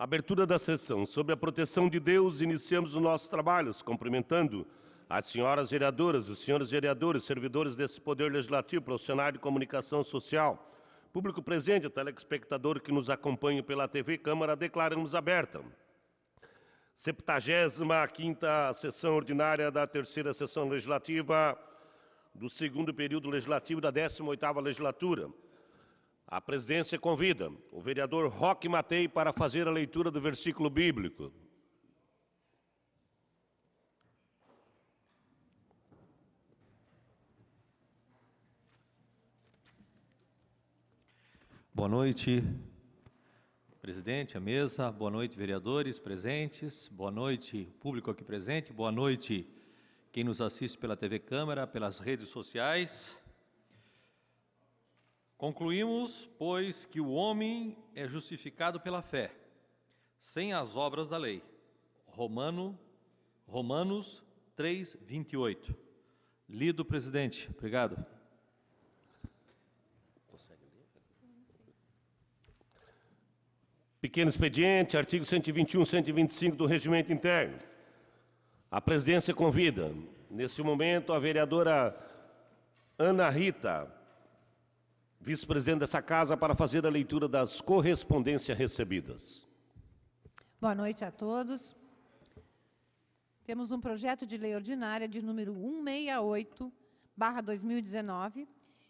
Abertura da sessão. Sob a proteção de Deus, iniciamos os nossos trabalhos, cumprimentando as senhoras vereadoras, os senhores vereadores, servidores desse Poder Legislativo, profissionais de comunicação social, público presente, telespectador que nos acompanha pela TV Câmara, declaramos aberta 75ª sessão ordinária da terceira sessão legislativa do segundo período legislativo da 18ª legislatura. A presidência convida o vereador Roque Matei para fazer a leitura do versículo bíblico. Boa noite, presidente, a mesa. Boa noite, vereadores presentes. Boa noite, público aqui presente. Boa noite, quem nos assiste pela TV Câmara, pelas redes sociais. Concluímos, pois, que o homem é justificado pela fé, sem as obras da lei. Romanos 3:28. Lido, presidente. Obrigado. Pequeno expediente, artigo 121, 125 do Regimento Interno. A presidência convida, nesse momento, a vereadora Ana Rita, vice-presidente dessa casa, para fazer a leitura das correspondências recebidas. Boa noite a todos. Temos um projeto de lei ordinária de número 168/2019,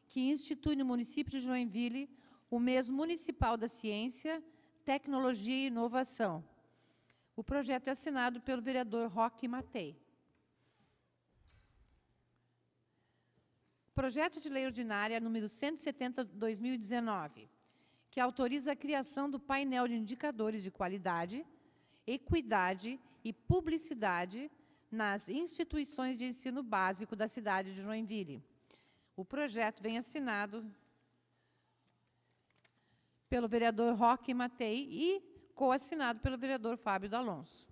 que institui no município de Joinville o mês municipal da ciência, tecnologia e inovação. O projeto é assinado pelo vereador Roque Matei. Projeto de lei ordinária número 170/2019, que autoriza a criação do painel de indicadores de qualidade, equidade e publicidade nas instituições de ensino básico da cidade de Joinville. O projeto vem assinado pelo vereador Roque Matei e coassinado pelo vereador Fábio D'Alonso.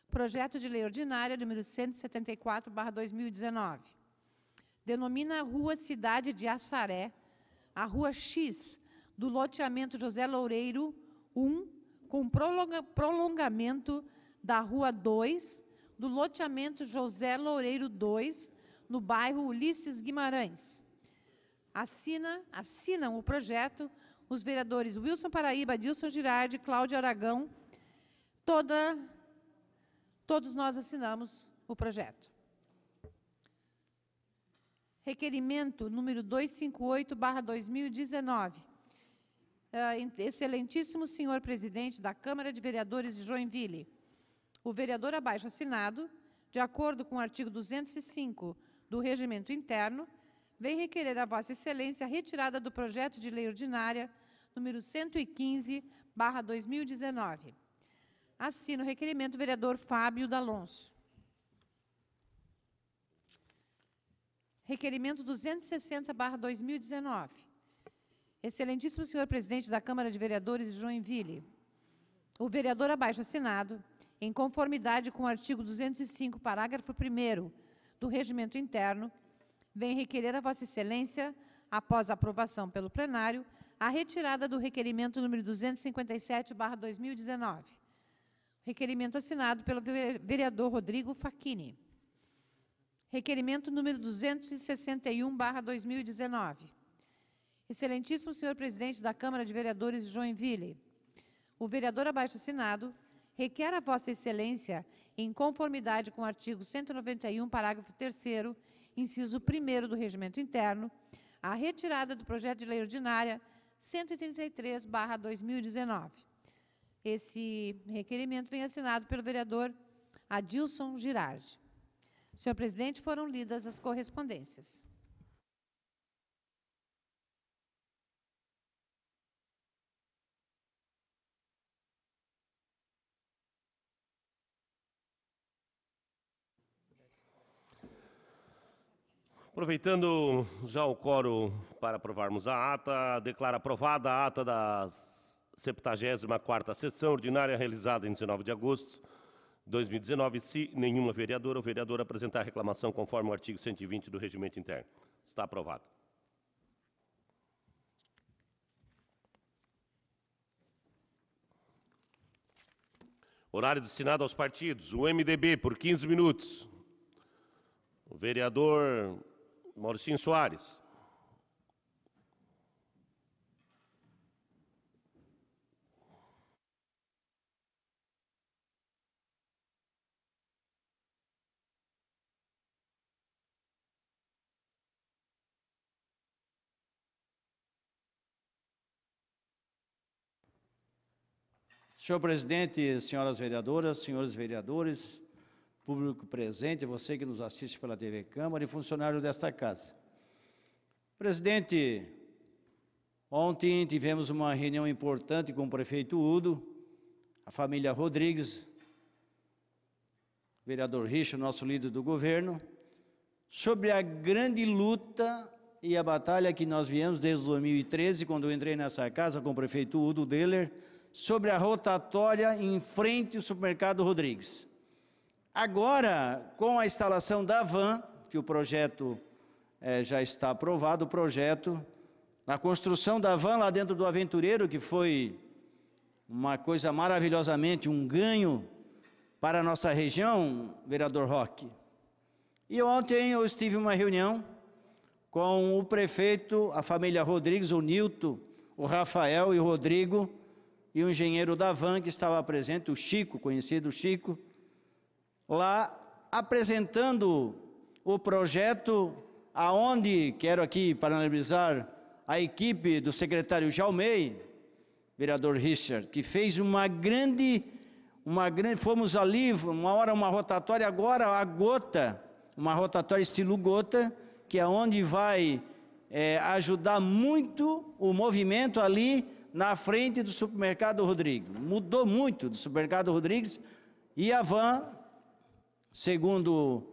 Projeto de lei ordinária número 174/2019. Denomina a Rua Cidade de Assaré, a Rua X, do loteamento José Loureiro 1, com prolongamento da Rua 2, do loteamento José Loureiro 2, no bairro Ulisses Guimarães. Assinam o projeto os vereadores Wilson Paraíba, Adilson Girardi, Cláudio Aragão. Todos nós assinamos o projeto. Requerimento número 258/2019. Excelentíssimo senhor presidente da Câmara de Vereadores de Joinville, o vereador abaixo assinado, de acordo com o artigo 205 do Regimento Interno, vem requerer a Vossa Excelência a retirada do projeto de lei ordinária número 115/2019. Assina o requerimento o vereador Fábio D'Alonso. Requerimento 260/2019. Excelentíssimo senhor presidente da Câmara de Vereadores de Joinville, o vereador abaixo assinado, em conformidade com o artigo 205, parágrafo 1º do Regimento Interno, vem requerer a Vossa Excelência, após a aprovação pelo plenário, a retirada do requerimento número 257/2019. Requerimento assinado pelo vereador Rodrigo Facchini. Requerimento número 261/2019. Excelentíssimo senhor presidente da Câmara de Vereadores de Joinville, o vereador abaixo assinado requer a Vossa Excelência, em conformidade com o artigo 191, parágrafo 3º, inciso 1º do Regimento Interno, a retirada do projeto de lei ordinária 133/2019. Esse requerimento vem assinado pelo vereador Adilson Girardi. Senhor presidente, foram lidas as correspondências. Aproveitando já o quórum para aprovarmos a ata, declaro aprovada a ata da 74ª sessão ordinária realizada em 19 de agosto de 2019, se nenhuma vereadora ou vereador apresentar reclamação conforme o artigo 120 do Regimento Interno. Está aprovado. Horário destinado aos partidos. O MDB, por 15 minutos. O vereador Mauricinho Soares. Senhor presidente, senhoras vereadoras, senhores vereadores, público presente, você que nos assiste pela TV Câmara e funcionário desta casa. Presidente, ontem tivemos uma reunião importante com o prefeito Udo, a família Rodrigues, vereador Richard, nosso líder do governo, sobre a grande luta e a batalha que nós viemos desde 2013, quando eu entrei nessa casa com o prefeito Udo Deller, sobre a rotatória em frente ao supermercado Rodrigues. Agora, com a instalação da van, que o projeto já está aprovado, o projeto, a construção da van lá dentro do Aventureiro, que foi uma coisa maravilhosamente, um ganho para a nossa região, vereador Roque. E ontem eu estive em uma reunião com o prefeito, a família Rodrigues, o Nilton, o Rafael e o Rodrigo, e o engenheiro da van que estava presente, o Chico, conhecido Chico, lá apresentando o projeto, aonde, quero aqui parabenizar a equipe do secretário Jaumei, vereador Richard, que fez uma grande, fomos ali, uma hora uma rotatória, agora a gota, uma rotatória estilo gota, que é onde vai ajudar muito o movimento ali, na frente do supermercado Rodrigues. Mudou muito do supermercado Rodrigues e a van, segundo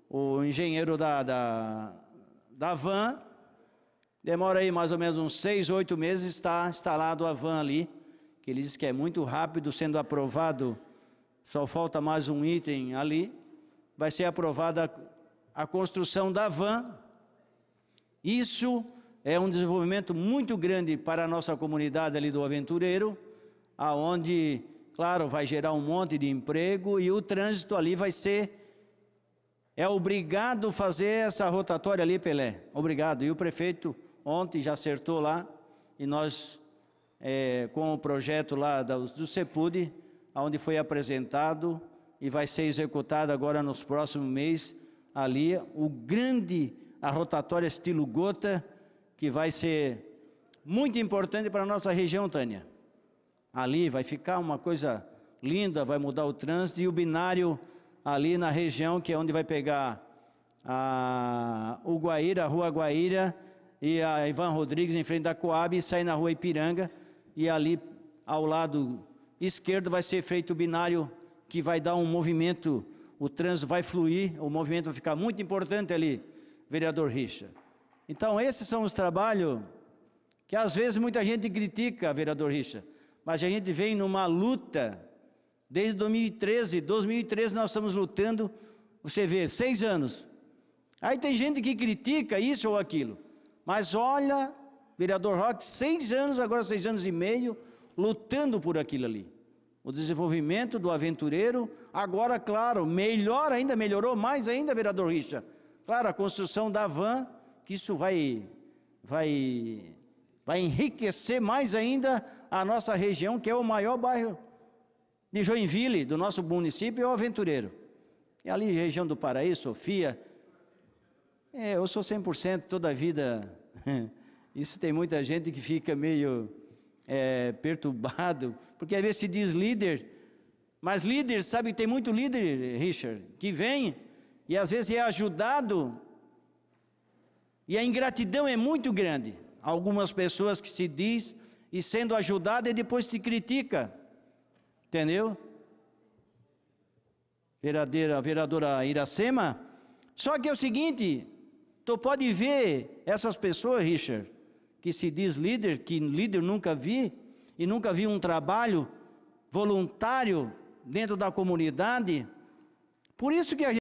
o engenheiro da van, demora aí mais ou menos uns 6, 8 meses, está instalado a van ali, que ele diz que é muito rápido, sendo aprovado, só falta mais um item ali, vai ser aprovada a construção da van. Isso é um desenvolvimento muito grande para a nossa comunidade ali do Aventureiro, aonde, claro, vai gerar um monte de emprego e o trânsito ali vai ser, obrigado a fazer essa rotatória ali, Pelé, obrigado. E o prefeito ontem já acertou lá, e nós, com o projeto lá do CEPUD, onde foi apresentado e vai ser executado agora nos próximos meses, ali, a rotatória estilo gota, que vai ser muito importante para a nossa região, Tânia. Ali vai ficar uma coisa linda, vai mudar o trânsito, e o binário ali na região, que é onde vai pegar o Guaíra, a Rua Guaíra, e a Ivan Rodrigues em frente da Coab, e sair na Rua Ipiranga, e ali ao lado esquerdo vai ser feito o binário, que vai dar um movimento, o trânsito vai fluir, o movimento vai ficar muito importante ali, vereador Richard. Então, esses são os trabalhos que às vezes muita gente critica, vereador Richard, mas a gente vem numa luta desde 2013. 2013 nós estamos lutando, você vê, 6 anos. Aí tem gente que critica isso ou aquilo, mas olha, vereador Roque, 6 anos, agora 6 anos e meio, lutando por aquilo ali. O desenvolvimento do Aventureiro, agora, claro, melhor ainda, melhorou mais ainda, vereador Richard. Claro, a construção da van, que isso vai enriquecer mais ainda a nossa região, que é o maior bairro de Joinville, do nosso município, é o Aventureiro. E ali, região do Paraíso, Sofia, eu sou 100% toda a vida. Isso tem muita gente que fica meio perturbado, porque às vezes se diz líder, mas líder, sabe, tem muito líder, Richard, que vem e às vezes é ajudado, e a ingratidão é muito grande. Algumas pessoas que se diz e sendo ajudada e depois te critica, entendeu? Vereadora Iracema, só que é o seguinte, tu pode ver essas pessoas, Richard, que se diz líder, que líder nunca vi, e nunca vi um trabalho voluntário dentro da comunidade, por isso que a gente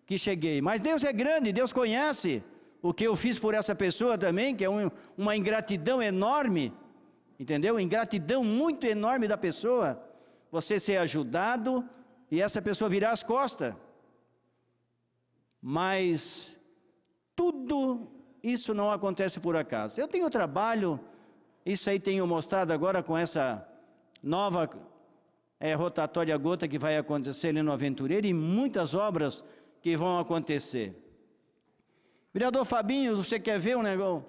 que cheguei, mas Deus é grande, Deus conhece o que eu fiz por essa pessoa também, que é uma ingratidão enorme, entendeu? Ingratidão muito enorme da pessoa, você ser ajudado e essa pessoa virar as costas. Mas tudo isso não acontece por acaso. Eu tenho trabalho, isso aí tenho mostrado agora com essa nova rotatória gota que vai acontecer ali no Aventureiro e muitas obras que vão acontecer. Vereador Fabinho, você quer ver um negócio,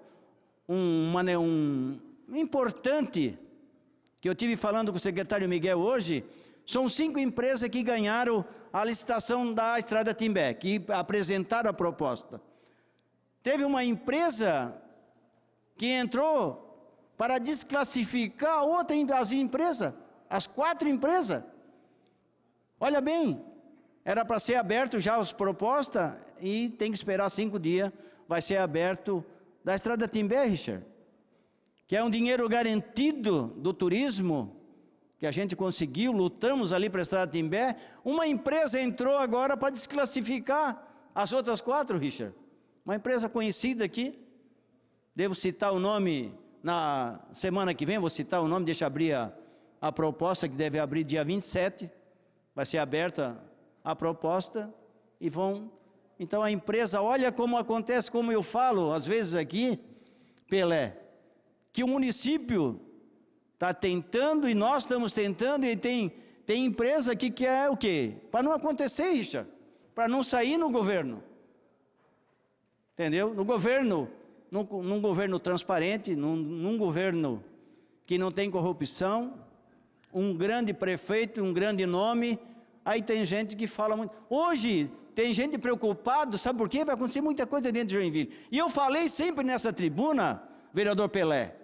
importante que eu tive falando com o secretário Miguel hoje? São 5 empresas que ganharam a licitação da Estrada Timbé, que apresentaram a proposta. Teve uma empresa que entrou para desclassificar as empresas, as 4 empresas. Olha bem, era para ser aberto já as propostas e tem que esperar 5 dias, vai ser aberto da Estrada Timbé, Richard, que é um dinheiro garantido do turismo, que a gente conseguiu, lutamos ali para a Estrada Timbé. Uma empresa entrou agora para desclassificar as outras 4, Richard. Uma empresa conhecida aqui, devo citar o nome na semana que vem, vou citar o nome, deixa abrir a proposta, que deve abrir dia 27, vai ser aberta a proposta, e vão... Então a empresa, olha como acontece, como eu falo às vezes aqui, Pelé, que o município está tentando e nós estamos tentando, e tem empresa que quer o quê? Para não acontecer isso, para não sair no governo. Entendeu? No governo, num governo transparente, num governo que não tem corrupção, um grande prefeito, um grande nome, aí tem gente que fala muito. Hoje tem gente preocupada, sabe por quê? Vai acontecer muita coisa dentro de Joinville. E eu falei sempre nessa tribuna, vereador Pelé,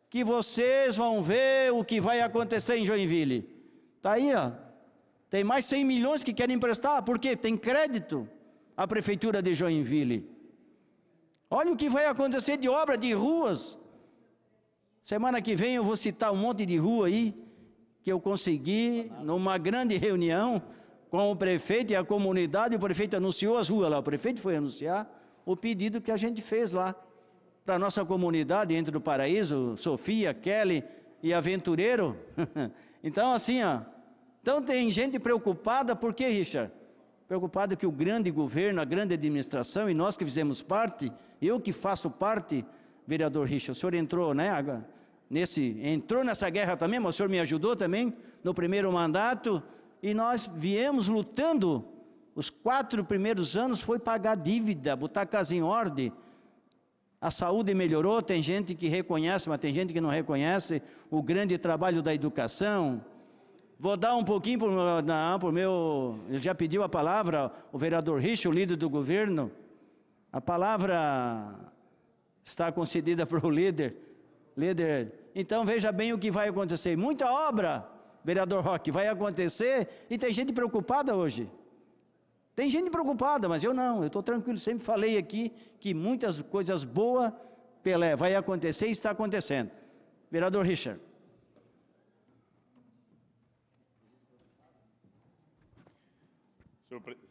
que vocês vão ver o que vai acontecer em Joinville. Está aí, ó. Tem mais 100 milhões que querem emprestar, porque tem crédito a prefeitura de Joinville. Olha o que vai acontecer de obra de ruas. Semana que vem eu vou citar um monte de rua aí, que eu consegui numa grande reunião com o prefeito e a comunidade. O prefeito anunciou as ruas lá, o prefeito foi anunciar o pedido que a gente fez lá para a nossa comunidade, entre do Paraíso, Sofia, Kelly e Aventureiro. Então assim, ó, então tem gente preocupada, por quê, Richard? Preocupado que o grande governo, a grande administração, e nós que fizemos parte, eu que faço parte, vereador Richard, o senhor entrou, né, entrou nessa guerra também, mas o senhor me ajudou também no primeiro mandato, e nós viemos lutando, os 4 primeiros anos foi pagar dívida, botar a casa em ordem. A saúde melhorou, tem gente que reconhece, mas tem gente que não reconhece o grande trabalho da educação. Vou dar um pouquinho para o meu... Ele já pediu a palavra, o vereador Richard, o líder do governo. A palavra está concedida para o líder. Então veja bem o que vai acontecer. Muita obra, vereador Roque, vai acontecer, e tem gente preocupada hoje. Tem gente preocupada, mas eu não, eu estou tranquilo. Sempre falei aqui que muitas coisas boas, Pelé, vai acontecer e está acontecendo. Vereador Richard.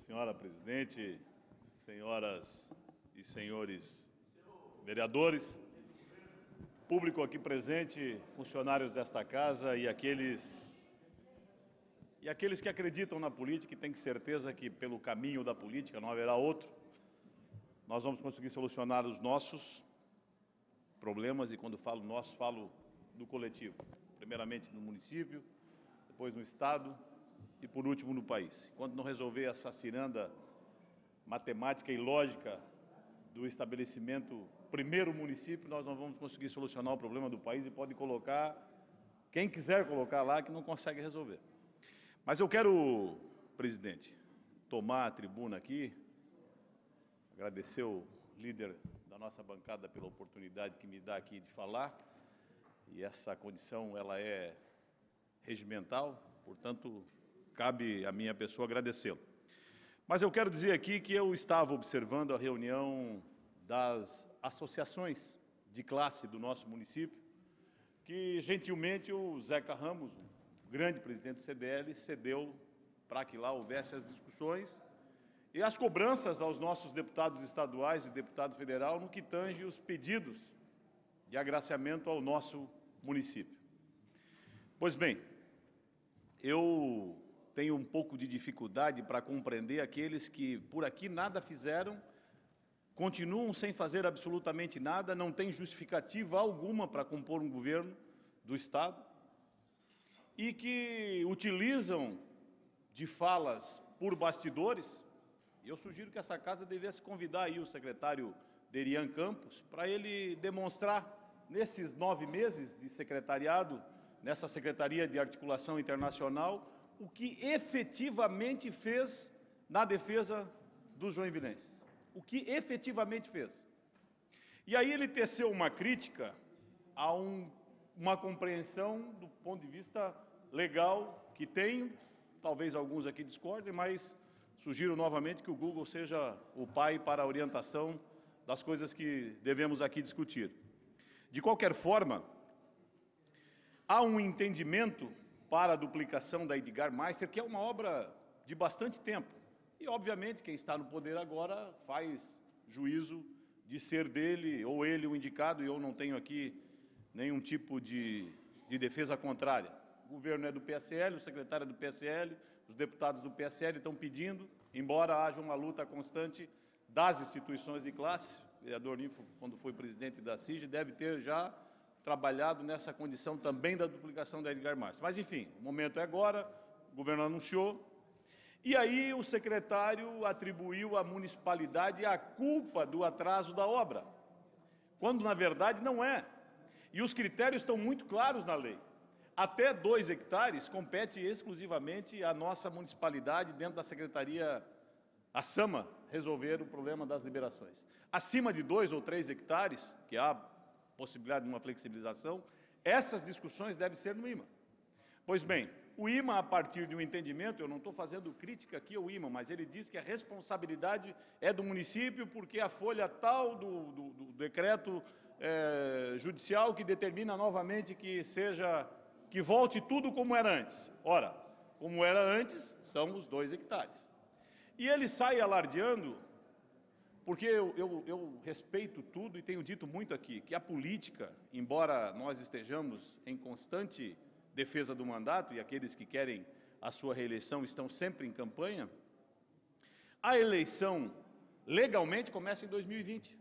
Senhora presidente, senhoras e senhores vereadores, público aqui presente, funcionários desta casa e aqueles que acreditam na política e têm certeza que pelo caminho da política não haverá outro, nós vamos conseguir solucionar os nossos problemas, e quando falo nós, falo do coletivo, primeiramente no município, depois no estado e por último no país. Quando não resolver essa ciranda matemática e lógica do estabelecimento primeiro município, nós não vamos conseguir solucionar o problema do país, e pode colocar quem quiser colocar lá que não consegue resolver. Mas eu quero, presidente, tomar a tribuna aqui, agradecer o líder da nossa bancada pela oportunidade que me dá aqui de falar, e essa condição ela é regimental, portanto, cabe a minha pessoa agradecê-lo. Mas eu quero dizer aqui que eu estava observando a reunião das associações de classe do nosso município, que gentilmente o Zeca Ramos, o grande presidente do CDL, cedeu para que lá houvesse as discussões e as cobranças aos nossos deputados estaduais e deputado federal no que tange os pedidos de agraciamento ao nosso município. Pois bem, eu tenho um pouco de dificuldade para compreender aqueles que por aqui nada fizeram, continuam sem fazer absolutamente nada, não tem justificativa alguma para compor um governo do Estado e que utilizam de falas por bastidores. E eu sugiro que essa casa devesse convidar aí o secretário Derian Campos para ele demonstrar, nesses 9 meses de secretariado, nessa Secretaria de Articulação Internacional, o que efetivamente fez na defesa dos joinvilenses. O que efetivamente fez. E aí ele teceu uma crítica a uma compreensão do ponto de vista legal que tenho, talvez alguns aqui discordem, mas sugiro novamente que o Google seja o pai para a orientação das coisas que devemos aqui discutir. De qualquer forma, há um entendimento para a duplicação da Edgar Meister, que é uma obra de bastante tempo. E, obviamente, quem está no poder agora faz juízo de ser dele ou ele o indicado, e eu não tenho aqui nenhum tipo de defesa contrária. O governo é do PSL, o secretário é do PSL, os deputados do PSL estão pedindo, embora haja uma luta constante das instituições de classe. O vereador Ninfo, quando foi presidente da CIG, deve ter já trabalhado nessa condição também da duplicação da Edgar Meister. Mas, enfim, o momento é agora, o governo anunciou, e aí o secretário atribuiu à municipalidade a culpa do atraso da obra, quando, na verdade, não é. E os critérios estão muito claros na lei. Até 2 hectares compete exclusivamente à nossa municipalidade, dentro da Secretaria, a SAMA, resolver o problema das liberações. Acima de 2 ou 3 hectares, que há possibilidade de uma flexibilização, essas discussões devem ser no IMA. Pois bem, o IMA, a partir de um entendimento, eu não estou fazendo crítica aqui ao IMA, mas ele diz que a responsabilidade é do município, porque a folha tal do decreto judicial que determina novamente que volte tudo como era antes. Ora, como era antes, são os 2 hectares. E ele sai alardeando, porque eu respeito tudo e tenho dito muito aqui, que a política, embora nós estejamos em constante defesa do mandato, e aqueles que querem a sua reeleição estão sempre em campanha, a eleição legalmente começa em 2020.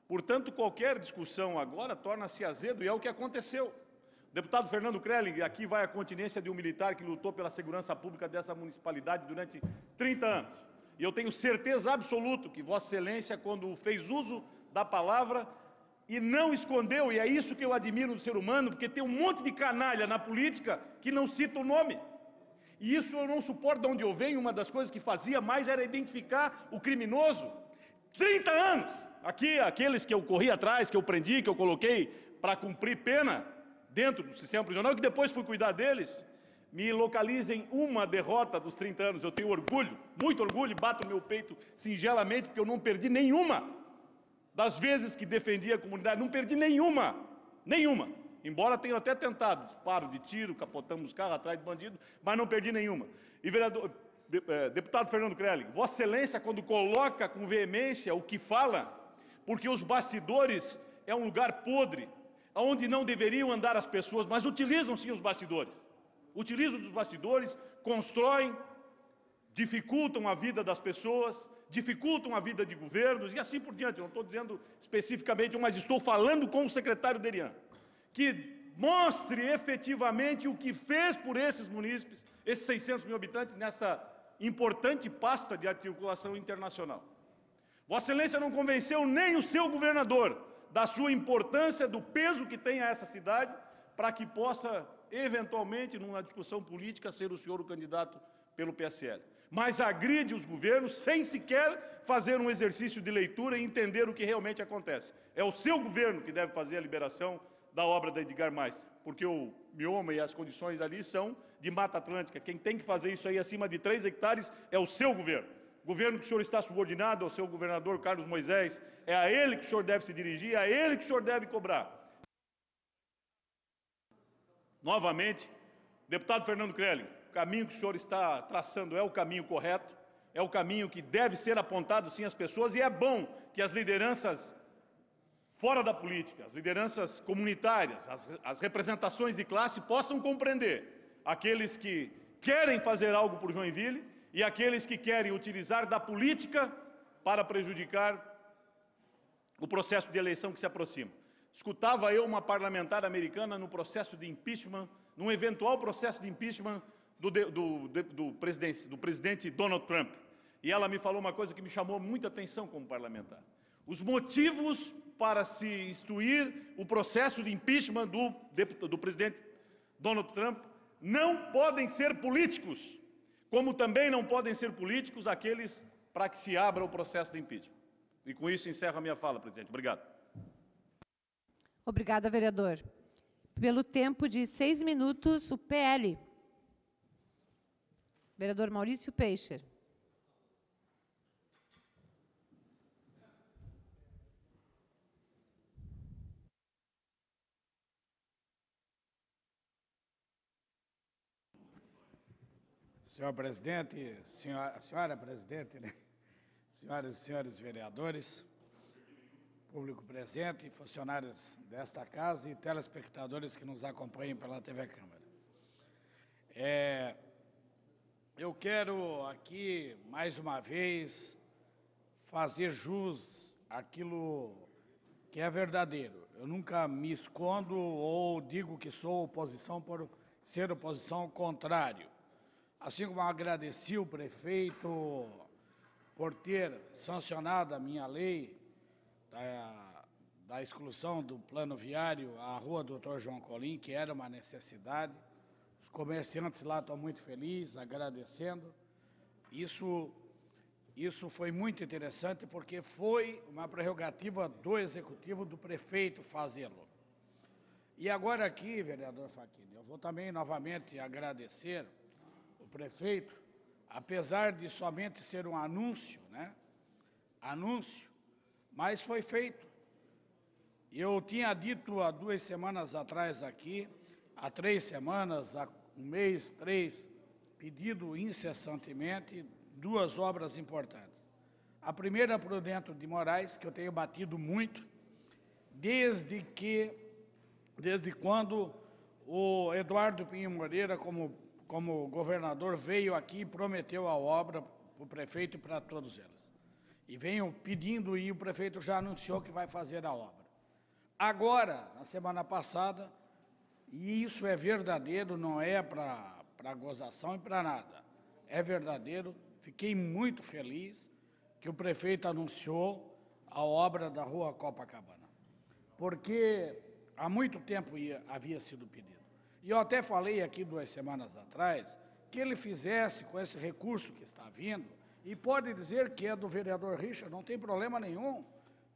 Portanto, qualquer discussão agora torna-se azedo, e é o que aconteceu. O deputado Fernando Krelling, aqui vai a continência de um militar que lutou pela segurança pública dessa municipalidade durante 30 anos. E eu tenho certeza absoluta que Vossa Excelência, quando fez uso da palavra e não escondeu, e é isso que eu admiro no ser humano, porque tem um monte de canalha na política que não cita o nome. E isso eu não suporto de onde eu venho. Uma das coisas que fazia mais era identificar o criminoso. 30 anos! Aqui, aqueles que eu corri atrás, que eu prendi, que eu coloquei para cumprir pena dentro do sistema prisional, que depois fui cuidar deles, me localizem uma derrota dos 30 anos. Eu tenho orgulho, muito orgulho, e bato no meu peito singelamente, porque eu não perdi nenhuma das vezes que defendi a comunidade, não perdi nenhuma, embora tenha até tentado, disparo de tiro, capotamos os carros atrás de bandido, mas não perdi nenhuma. E deputado Fernando Krelling, Vossa Excelência, quando coloca com veemência o que fala, porque os bastidores é um lugar podre, onde não deveriam andar as pessoas, mas utilizam sim os bastidores. Utilizam os bastidores, constroem, dificultam a vida das pessoas, dificultam a vida de governos e assim por diante. Eu não estou dizendo especificamente, mas estou falando com o secretário Derian, que mostre efetivamente o que fez por esses munícipes, esses 600 mil habitantes, nessa importante pasta de articulação internacional. Vossa Excelência não convenceu nem o seu governador da sua importância, do peso que tem a essa cidade, para que possa, eventualmente, numa discussão política, ser o senhor o candidato pelo PSL. Mas agride os governos sem sequer fazer um exercício de leitura e entender o que realmente acontece. É o seu governo que deve fazer a liberação da obra da Edgar Meister, porque o bioma e as condições ali são de Mata Atlântica. Quem tem que fazer isso aí acima de 3 hectares é o seu governo. O governo que o senhor está subordinado ao seu governador Carlos Moisés, é a ele que o senhor deve se dirigir, é a ele que o senhor deve cobrar. Novamente, deputado Fernando Krelling, o caminho que o senhor está traçando é o caminho correto, é o caminho que deve ser apontado sim às pessoas, e é bom que as lideranças fora da política, as lideranças comunitárias, as representações de classe possam compreender aqueles que querem fazer algo por Joinville e aqueles que querem utilizar da política para prejudicar o processo de eleição que se aproxima. Escutava eu uma parlamentar americana no processo de impeachment, num eventual processo de impeachment do presidente Donald Trump. E ela me falou uma coisa que me chamou muita atenção como parlamentar. Os motivos para se instruir o processo de impeachment do presidente Donald Trump não podem ser políticos, como também não podem ser políticos aqueles para que se abra o processo de impeachment. E com isso encerro a minha fala, presidente. Obrigado. Obrigada, vereador. Pelo tempo de 6 minutos, o PL. Vereador Maurício Peixe. Senhor presidente, senhora presidente, né? Senhoras e senhores vereadores, público presente, funcionários desta casa e telespectadores que nos acompanham pela TV Câmara. Eu quero aqui, mais uma vez, fazer jus àquilo que é verdadeiro. Eu nunca me escondo ou digo que sou oposição por ser oposição ao contrário. Assim como agradeci o prefeito por ter sancionado a minha lei da exclusão do plano viário à rua Dr. João Colim, que era uma necessidade. Os comerciantes lá estão muito felizes, agradecendo. Isso foi muito interessante, porque foi uma prerrogativa do Executivo, do prefeito fazê-lo. E agora aqui, vereador Facchini, eu vou também novamente agradecer o prefeito, apesar de somente ser um anúncio, né? Anúncio, mas foi feito. Eu tinha dito há 2 semanas atrás aqui, há 3 semanas, há 1 mês, 3, pedido incessantemente 2 obras importantes. A primeira, Prudente de Moraes, que eu tenho batido muito, desde quando o Eduardo Pinho Moreira, como governador, veio aqui e prometeu a obra para o prefeito e para todos eles. E venho pedindo, e o prefeito já anunciou que vai fazer a obra. Agora, na semana passada, e isso é verdadeiro, não é para gozação e para nada, é verdadeiro, fiquei muito feliz que o prefeito anunciou a obra da Rua Copacabana, porque há muito tempo havia sido pedido. E eu até falei aqui 2 semanas atrás que ele fizesse com esse recurso que está vindo, e pode dizer que é do vereador Richard, não tem problema nenhum.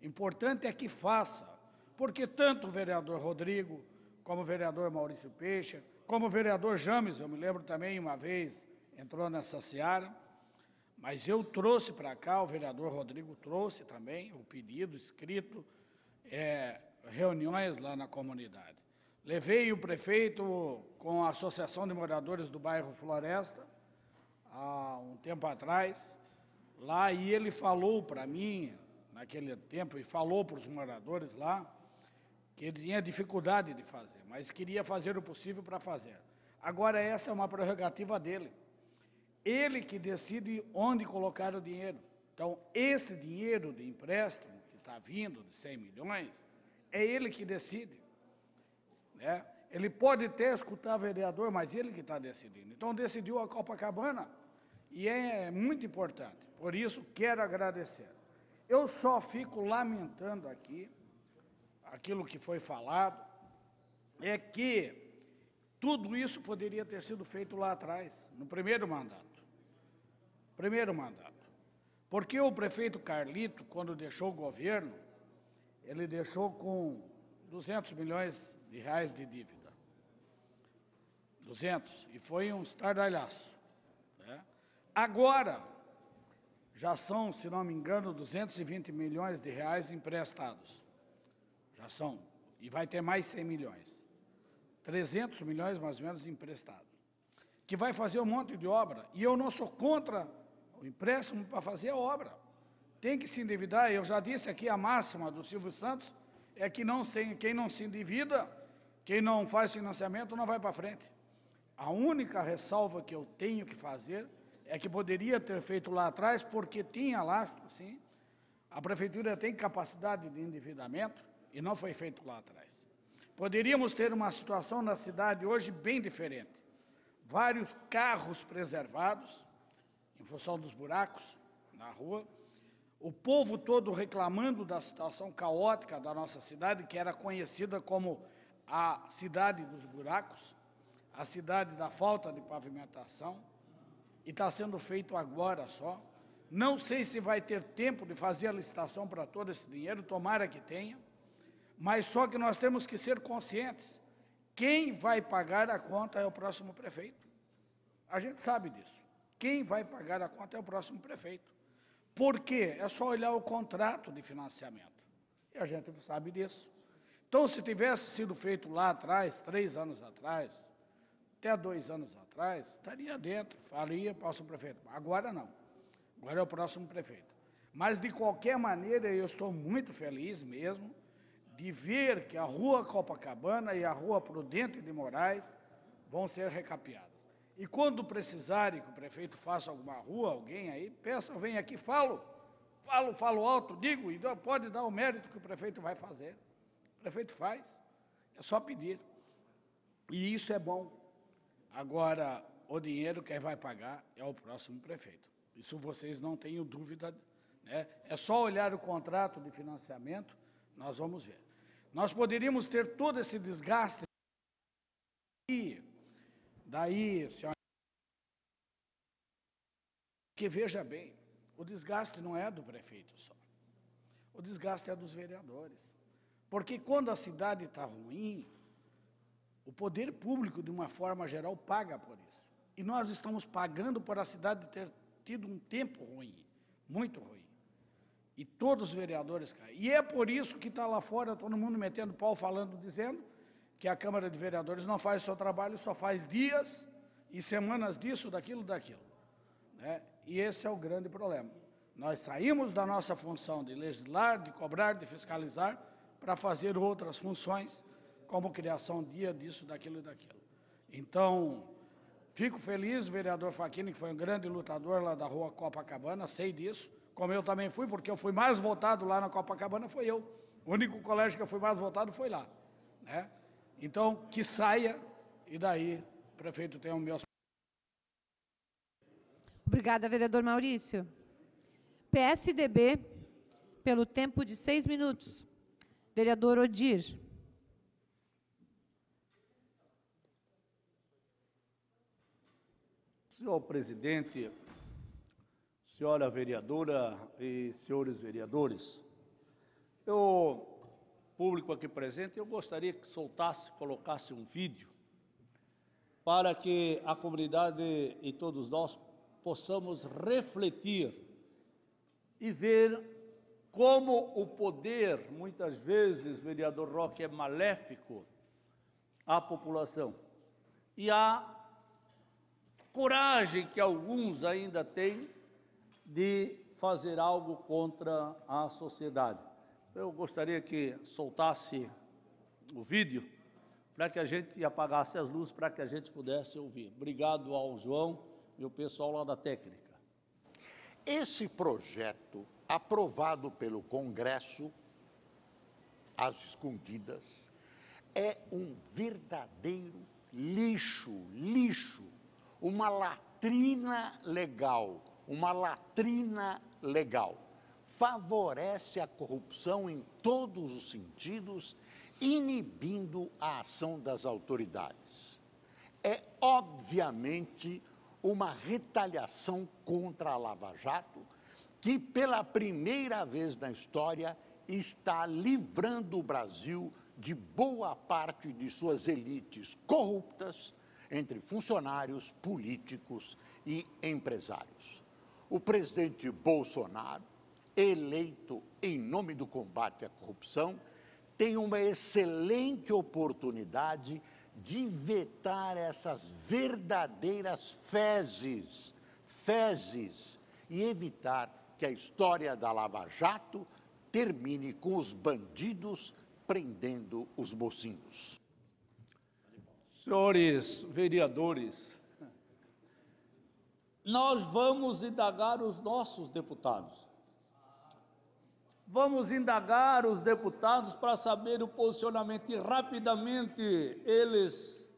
Importante é que faça, porque tanto o vereador Rodrigo, como o vereador Maurício Peixe, como o vereador James, eu me lembro também uma vez, entrou nessa seara, mas eu trouxe para cá, o vereador Rodrigo trouxe também o pedido escrito, reuniões lá na comunidade. Levei o prefeito com a Associação de Moradores do Bairro Floresta, há um tempo atrás, lá, e ele falou para mim, naquele tempo, e falou para os moradores lá, que ele tinha dificuldade de fazer, mas queria fazer o possível para fazer. Agora, essa é uma prerrogativa dele. Ele que decide onde colocar o dinheiro. Então, esse dinheiro de empréstimo, que está vindo de 100 milhões, é ele que decide. Né? Ele pode até escutar o vereador, mas ele que está decidindo. Então, decidiu a Copacabana, e é muito importante. Por isso, quero agradecer. Eu só fico lamentando aqui, aquilo que foi falado, é que tudo isso poderia ter sido feito lá atrás, no primeiro mandato. Porque o prefeito Carlito, quando deixou o governo, ele deixou com 200 milhões de reais de dívida. 200, e foi um estardalhaço. Né? Agora, já são, se não me engano, 220 milhões de reais emprestados. Já são, e vai ter mais 100 milhões. 300 milhões, mais ou menos, emprestados. Que vai fazer um monte de obra, e eu não sou contra o empréstimo para fazer a obra. Tem que se endividar, eu já disse aqui a máxima do Silvio Santos, é que quem não se endivida, quem não faz financiamento, não vai para frente. A única ressalva que eu tenho que fazer é que poderia ter feito lá atrás, porque tinha lastro, sim. A prefeitura tem capacidade de endividamento e não foi feito lá atrás. Poderíamos ter uma situação na cidade hoje bem diferente. Vários carros preservados, em função dos buracos na rua, o povo todo reclamando da situação caótica da nossa cidade, que era conhecida como a cidade dos buracos, a cidade da falta de pavimentação, e está sendo feito agora só. Não sei se vai ter tempo de fazer a licitação para todo esse dinheiro, tomara que tenha, mas só que nós temos que ser conscientes. Quem vai pagar a conta é o próximo prefeito. A gente sabe disso. Quem vai pagar a conta é o próximo prefeito. Por quê? É só olhar o contrato de financiamento. E a gente sabe disso. Então, se tivesse sido feito lá atrás, 3 anos atrás, até 2 anos atrás, estaria dentro, faria para o próximo prefeito. Agora não. Agora é o próximo prefeito. Mas, de qualquer maneira, eu estou muito feliz mesmo de ver que a Rua Copacabana e a Rua Prudente de Moraes vão ser recapeadas. E quando precisarem que o prefeito faça alguma rua, alguém aí, peça, vem aqui, falo alto, digo, e pode dar o mérito que o prefeito vai fazer. O prefeito faz, é só pedir. E isso é bom. Agora, o dinheiro quem vai pagar é o próximo prefeito. Isso vocês não tenham dúvida, né? É só olhar o contrato de financiamento, nós vamos ver. Nós poderíamos ter todo esse desgaste. Daí, senhora, que veja bem, o desgaste não é do prefeito só. O desgaste é dos vereadores. Porque quando a cidade está ruim, o poder público, de uma forma geral, paga por isso. E nós estamos pagando por a cidade ter tido um tempo ruim, muito ruim. E todos os vereadores caem. E é por isso que está lá fora todo mundo metendo pau, falando, dizendo que a Câmara de Vereadores não faz o seu trabalho, só faz dias e semanas disso, daquilo, né? E esse é o grande problema. Nós saímos da nossa função de legislar, de cobrar, de fiscalizar, para fazer outras funções, como criação disso, daquilo e daquilo. Então, fico feliz, vereador Facchini, que foi um grande lutador lá da Rua Copacabana, sei disso, como eu também fui, porque eu fui mais votado lá na Copacabana, foi eu. O único colégio que eu fui mais votado foi lá, né? Então, que saia, e daí o prefeito tem o meu... Obrigada, vereador Maurício. PSDB, pelo tempo de 6 minutos. Vereador Odir. Senhor presidente, senhora vereadora e senhores vereadores, público aqui presente, eu gostaria que colocasse um vídeo para que a comunidade e todos nós possamos refletir e ver como o poder, muitas vezes, vereador Roque, é maléfico à população. E a coragem que alguns ainda têm de fazer algo contra a sociedade. Eu gostaria que soltasse o vídeo para que a gente apagasse as luzes, para que a gente pudesse ouvir. Obrigado ao João e o pessoal lá da técnica. Esse projeto, aprovado pelo Congresso, às escondidas, é um verdadeiro lixo, uma latrina legal, favorece a corrupção em todos os sentidos, inibindo a ação das autoridades. É, obviamente, uma retaliação contra a Lava Jato, que, pela primeira vez na história, está livrando o Brasil de boa parte de suas elites corruptas, entre funcionários, políticos e empresários. O presidente Bolsonaro, eleito em nome do combate à corrupção, tem uma excelente oportunidade de vetar essas verdadeiras fezes, e evitar que a história da Lava Jato termine com os bandidos prendendo os mocinhos. Senhores vereadores, nós vamos indagar os nossos deputados. Vamos indagar os deputados para saber o posicionamento, e rapidamente eles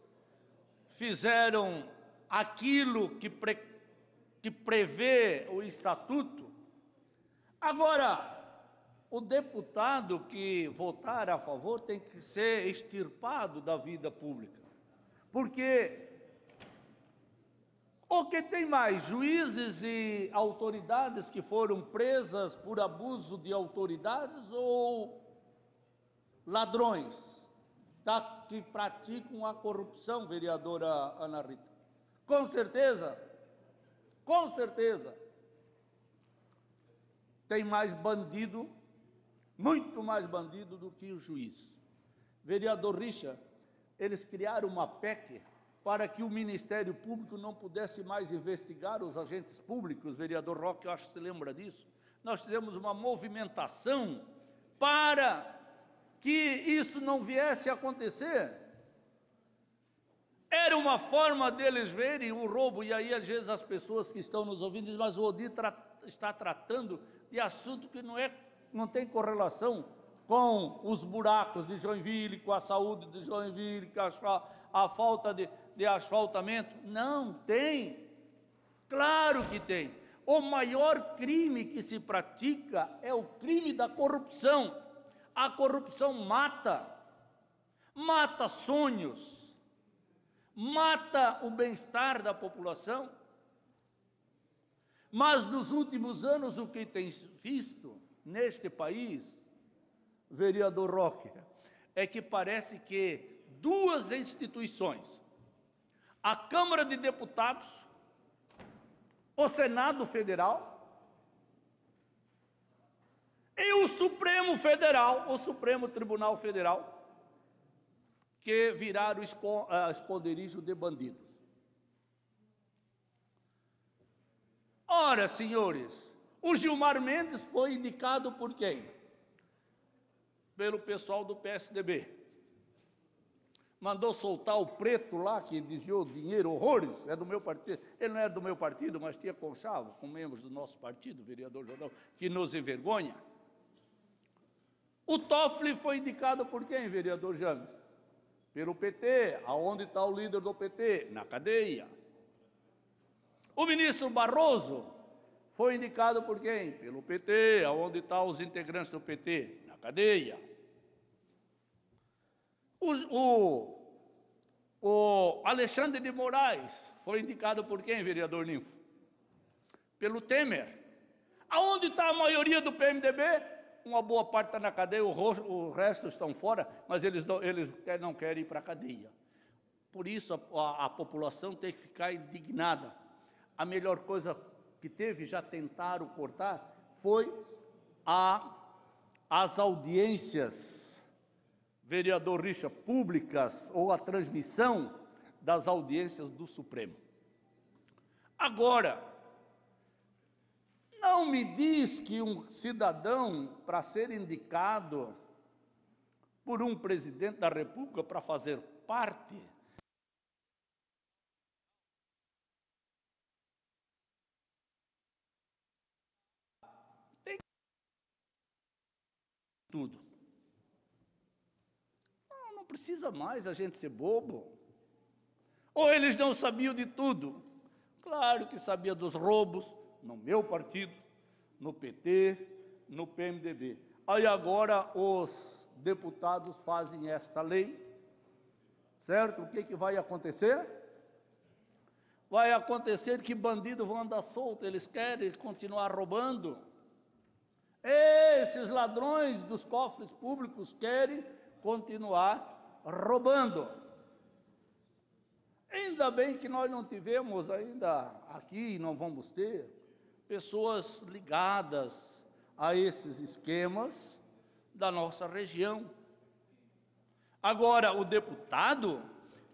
fizeram aquilo que prevê o estatuto. Agora, o deputado que votar a favor tem que ser extirpado da vida pública, porque o que tem mais, juízes e autoridades que foram presas por abuso de autoridades ou ladrões que praticam a corrupção, vereadora Ana Rita? Com certeza, tem mais bandido, muito mais bandido do que o juiz. Vereador Richa, eles criaram uma PEC para que o Ministério Público não pudesse mais investigar os agentes públicos. Vereador Roque, eu acho que você lembra disso. Nós fizemos uma movimentação para que isso não viesse a acontecer. Era uma forma deles verem o roubo, e aí às vezes as pessoas que estão nos ouvindo dizem, mas o Odir está tratando de assunto que não tem correlação com os buracos de Joinville, com a saúde de Joinville, com a falta de asfaltamento. Não tem, claro que tem. O maior crime que se pratica é o crime da corrupção. A corrupção mata sonhos, mata o bem-estar da população. Mas nos últimos anos o que tem visto neste país, vereador Roque, é que parece que duas instituições, a Câmara de Deputados, o Senado Federal e o Supremo Tribunal Federal, que viraram esconderijo de bandidos. Ora, senhores, o Gilmar Mendes foi indicado por quem? Pelo pessoal do PSDB. Mandou soltar o preto lá, que desviou dinheiro, horrores, é do meu partido. Ele não era do meu partido, mas tinha conchavo com membros do nosso partido, vereador Jordão, que nos envergonha. O Toffoli foi indicado por quem, vereador James? Pelo PT. Aonde está o líder do PT? Na cadeia. O ministro Barroso foi indicado por quem? Pelo PT. Aonde estão os integrantes do PT? Na cadeia. O Alexandre de Moraes foi indicado por quem, vereador Ninfo? Pelo Temer. Aonde está a maioria do PMDB? Uma boa parte está na cadeia, o resto estão fora, mas eles não querem ir para a cadeia. Por isso a população tem que ficar indignada. A melhor coisa que teve, já tentaram cortar, foi as audiências, vereador Richa, públicas, ou a transmissão das audiências do Supremo. Agora, não me diz que um cidadão, para ser indicado por um presidente da República para fazer parte tem tudo. Não precisa mais a gente ser bobo. Ou eles não sabiam de tudo? Claro que sabia dos roubos, no meu partido, no PT, no PMDB. Aí agora os deputados fazem esta lei, certo? O que vai acontecer? Vai acontecer que bandidos vão andar soltos, eles querem continuar roubando. Esses ladrões dos cofres públicos querem continuar roubando. Ainda bem que nós não tivemos ainda aqui, não vamos ter, pessoas ligadas a esses esquemas da nossa região. Agora, o deputado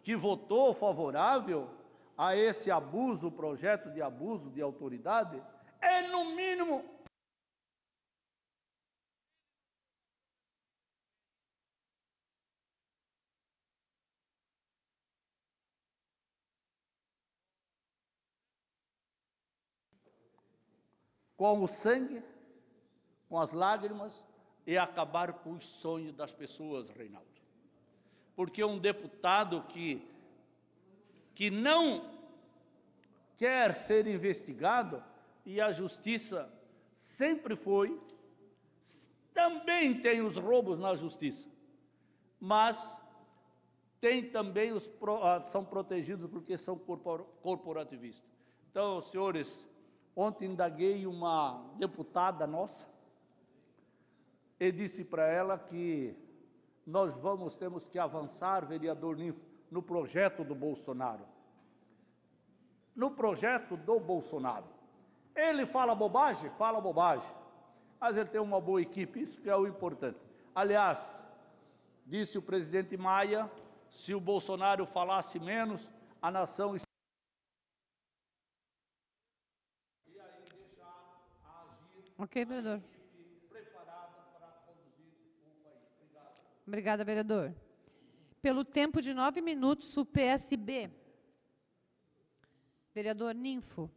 que votou favorável a esse abuso, projeto de abuso de autoridade, é no mínimo com o sangue, com as lágrimas, e acabar com os sonhos das pessoas, Reinaldo. Porque um deputado que não quer ser investigado, e a justiça sempre foi, também tem os roubos na justiça, mas tem também são protegidos porque são corporativistas. Então, senhores, ontem indaguei uma deputada nossa e disse para ela que nós temos que avançar, vereador Ninfo, no projeto do Bolsonaro. No projeto do Bolsonaro. Ele fala bobagem, mas ele tem uma boa equipe, isso que é o importante. Aliás, disse o presidente Maia, se o Bolsonaro falasse menos, a nação... E aí deixar agir... Ok, vereador. Obrigada, vereador. Pelo tempo de 9 minutos, o PSB. Vereador Ninfo.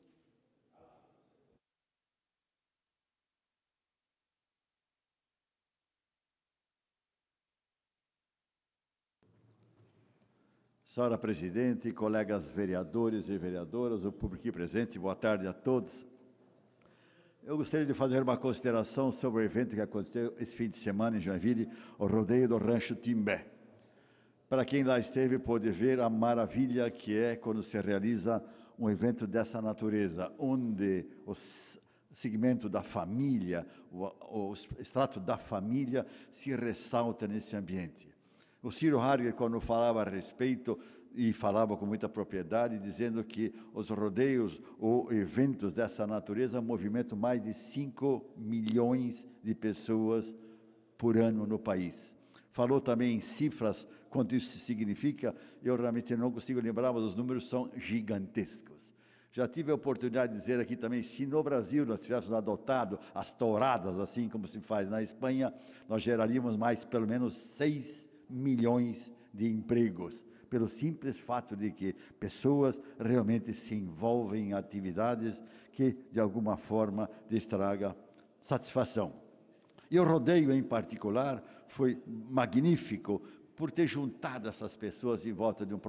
Senhora presidente, colegas vereadores e vereadoras, o público aqui presente, boa tarde a todos. Eu gostaria de fazer uma consideração sobre o evento que aconteceu esse fim de semana em Joinville, o rodeio do Rancho Timbé. Para quem lá esteve, pôde ver a maravilha que é quando se realiza um evento dessa natureza, onde o segmento da família, o extrato da família se ressalta nesse ambiente. O Ciro Harger, quando falava a respeito, e falava com muita propriedade, dizendo que os rodeios ou eventos dessa natureza movimentam mais de 5 milhões de pessoas por ano no país. Falou também em cifras, quanto isso significa, eu realmente não consigo lembrar, mas os números são gigantescos. Já tive a oportunidade de dizer aqui também, se no Brasil nós tivéssemos adotado as touradas, assim como se faz na Espanha, nós geraríamos mais pelo menos 6 milhões de empregos, pelo simples fato de que pessoas realmente se envolvem em atividades que, de alguma forma, lhes traga satisfação. E o rodeio, em particular, foi magnífico por ter juntado essas pessoas em volta de um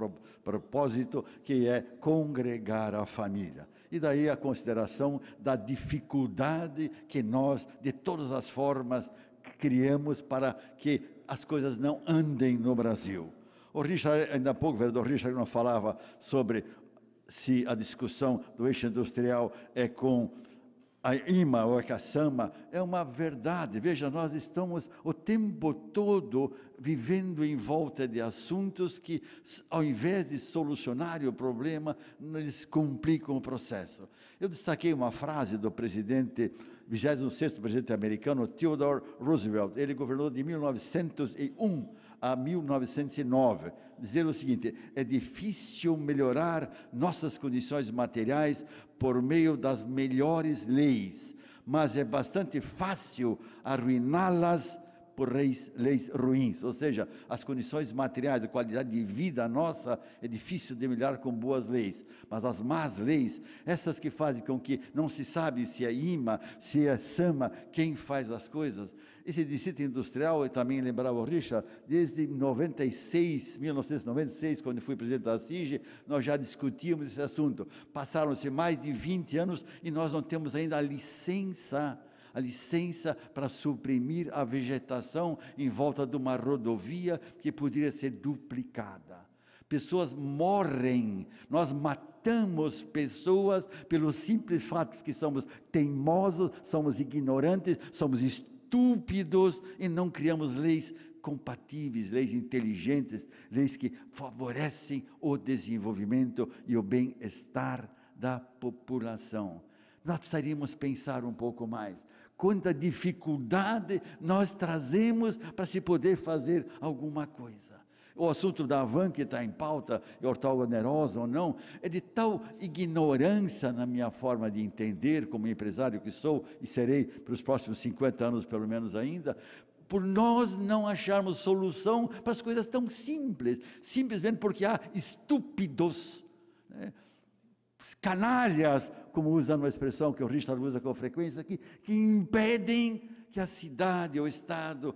propósito que é congregar a família. E daí a consideração da dificuldade que nós, de todas as formas, criamos para que as coisas não andem no Brasil. O Richard, ainda há pouco, o vereador Richard não falava sobre se a discussão do eixo industrial é com a IMA ou é com a SAMA, é uma verdade. Veja, nós estamos o tempo todo vivendo em volta de assuntos que, ao invés de solucionar o problema, eles complicam o processo. Eu destaquei uma frase do presidente, 26º presidente americano, Theodore Roosevelt. Ele governou de 1901 a 1909, dizendo o seguinte: é difícil melhorar nossas condições materiais por meio das melhores leis, mas é bastante fácil arruiná-las por leis ruins. Ou seja, as condições materiais, a qualidade de vida nossa é difícil de melhorar com boas leis, mas as más leis, essas que fazem com que não se sabe se é IMA, se é SAMA, quem faz as coisas. Esse distrito industrial, eu também lembrava o Richard, desde 1996, quando fui presidente da CIG, nós já discutíamos esse assunto. Passaram-se mais de 20 anos e nós não temos ainda a licença para suprimir a vegetação em volta de uma rodovia que poderia ser duplicada. Pessoas morrem, nós matamos pessoas pelo simples fato que somos teimosos, somos ignorantes, somos estúpidos e não criamos leis compatíveis, leis inteligentes, leis que favorecem o desenvolvimento e o bem-estar da população. Nós precisaríamos pensar um pouco mais. Quanta dificuldade nós trazemos para se poder fazer alguma coisa. O assunto da Havan, que está em pauta, ortogonerosa ou não, é de tal ignorância na minha forma de entender, como empresário que sou, e serei para os próximos 50 anos, pelo menos ainda, por nós não acharmos solução para as coisas tão simples, simplesmente porque há estúpidos, né? canalhas, como usa uma expressão que o Richard usa com frequência, que impedem que a cidade, o Estado,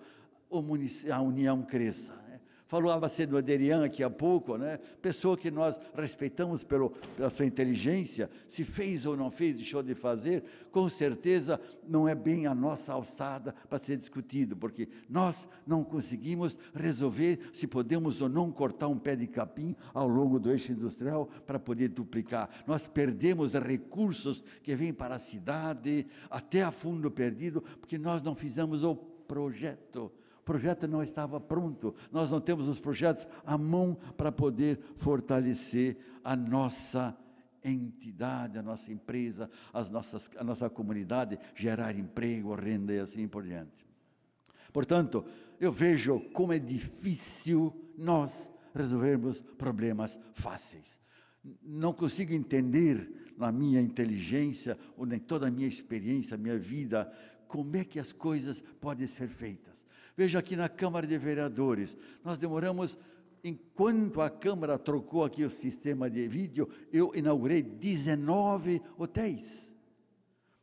a União cresça. Falava-se do Aderian aqui há pouco, né? Pessoa que nós respeitamos pela sua inteligência, se fez ou não fez, deixou de fazer, com certeza não é bem a nossa alçada para ser discutido, porque nós não conseguimos resolver se podemos ou não cortar um pé de capim ao longo do eixo industrial para poder duplicar. Nós perdemos recursos que vêm para a cidade, até a fundo perdido, porque nós não fizemos o projeto. O projeto não estava pronto, nós não temos os projetos à mão para poder fortalecer a nossa entidade, a nossa empresa, a nossa comunidade, gerar emprego, renda e assim por diante. Portanto, eu vejo como é difícil nós resolvermos problemas fáceis. Não consigo entender na minha inteligência, ou em toda a minha experiência, a minha vida, como é que as coisas podem ser feitas. Veja aqui na Câmara de Vereadores, nós demoramos, enquanto a Câmara trocou aqui o sistema de vídeo, eu inaugurei 19 hotéis.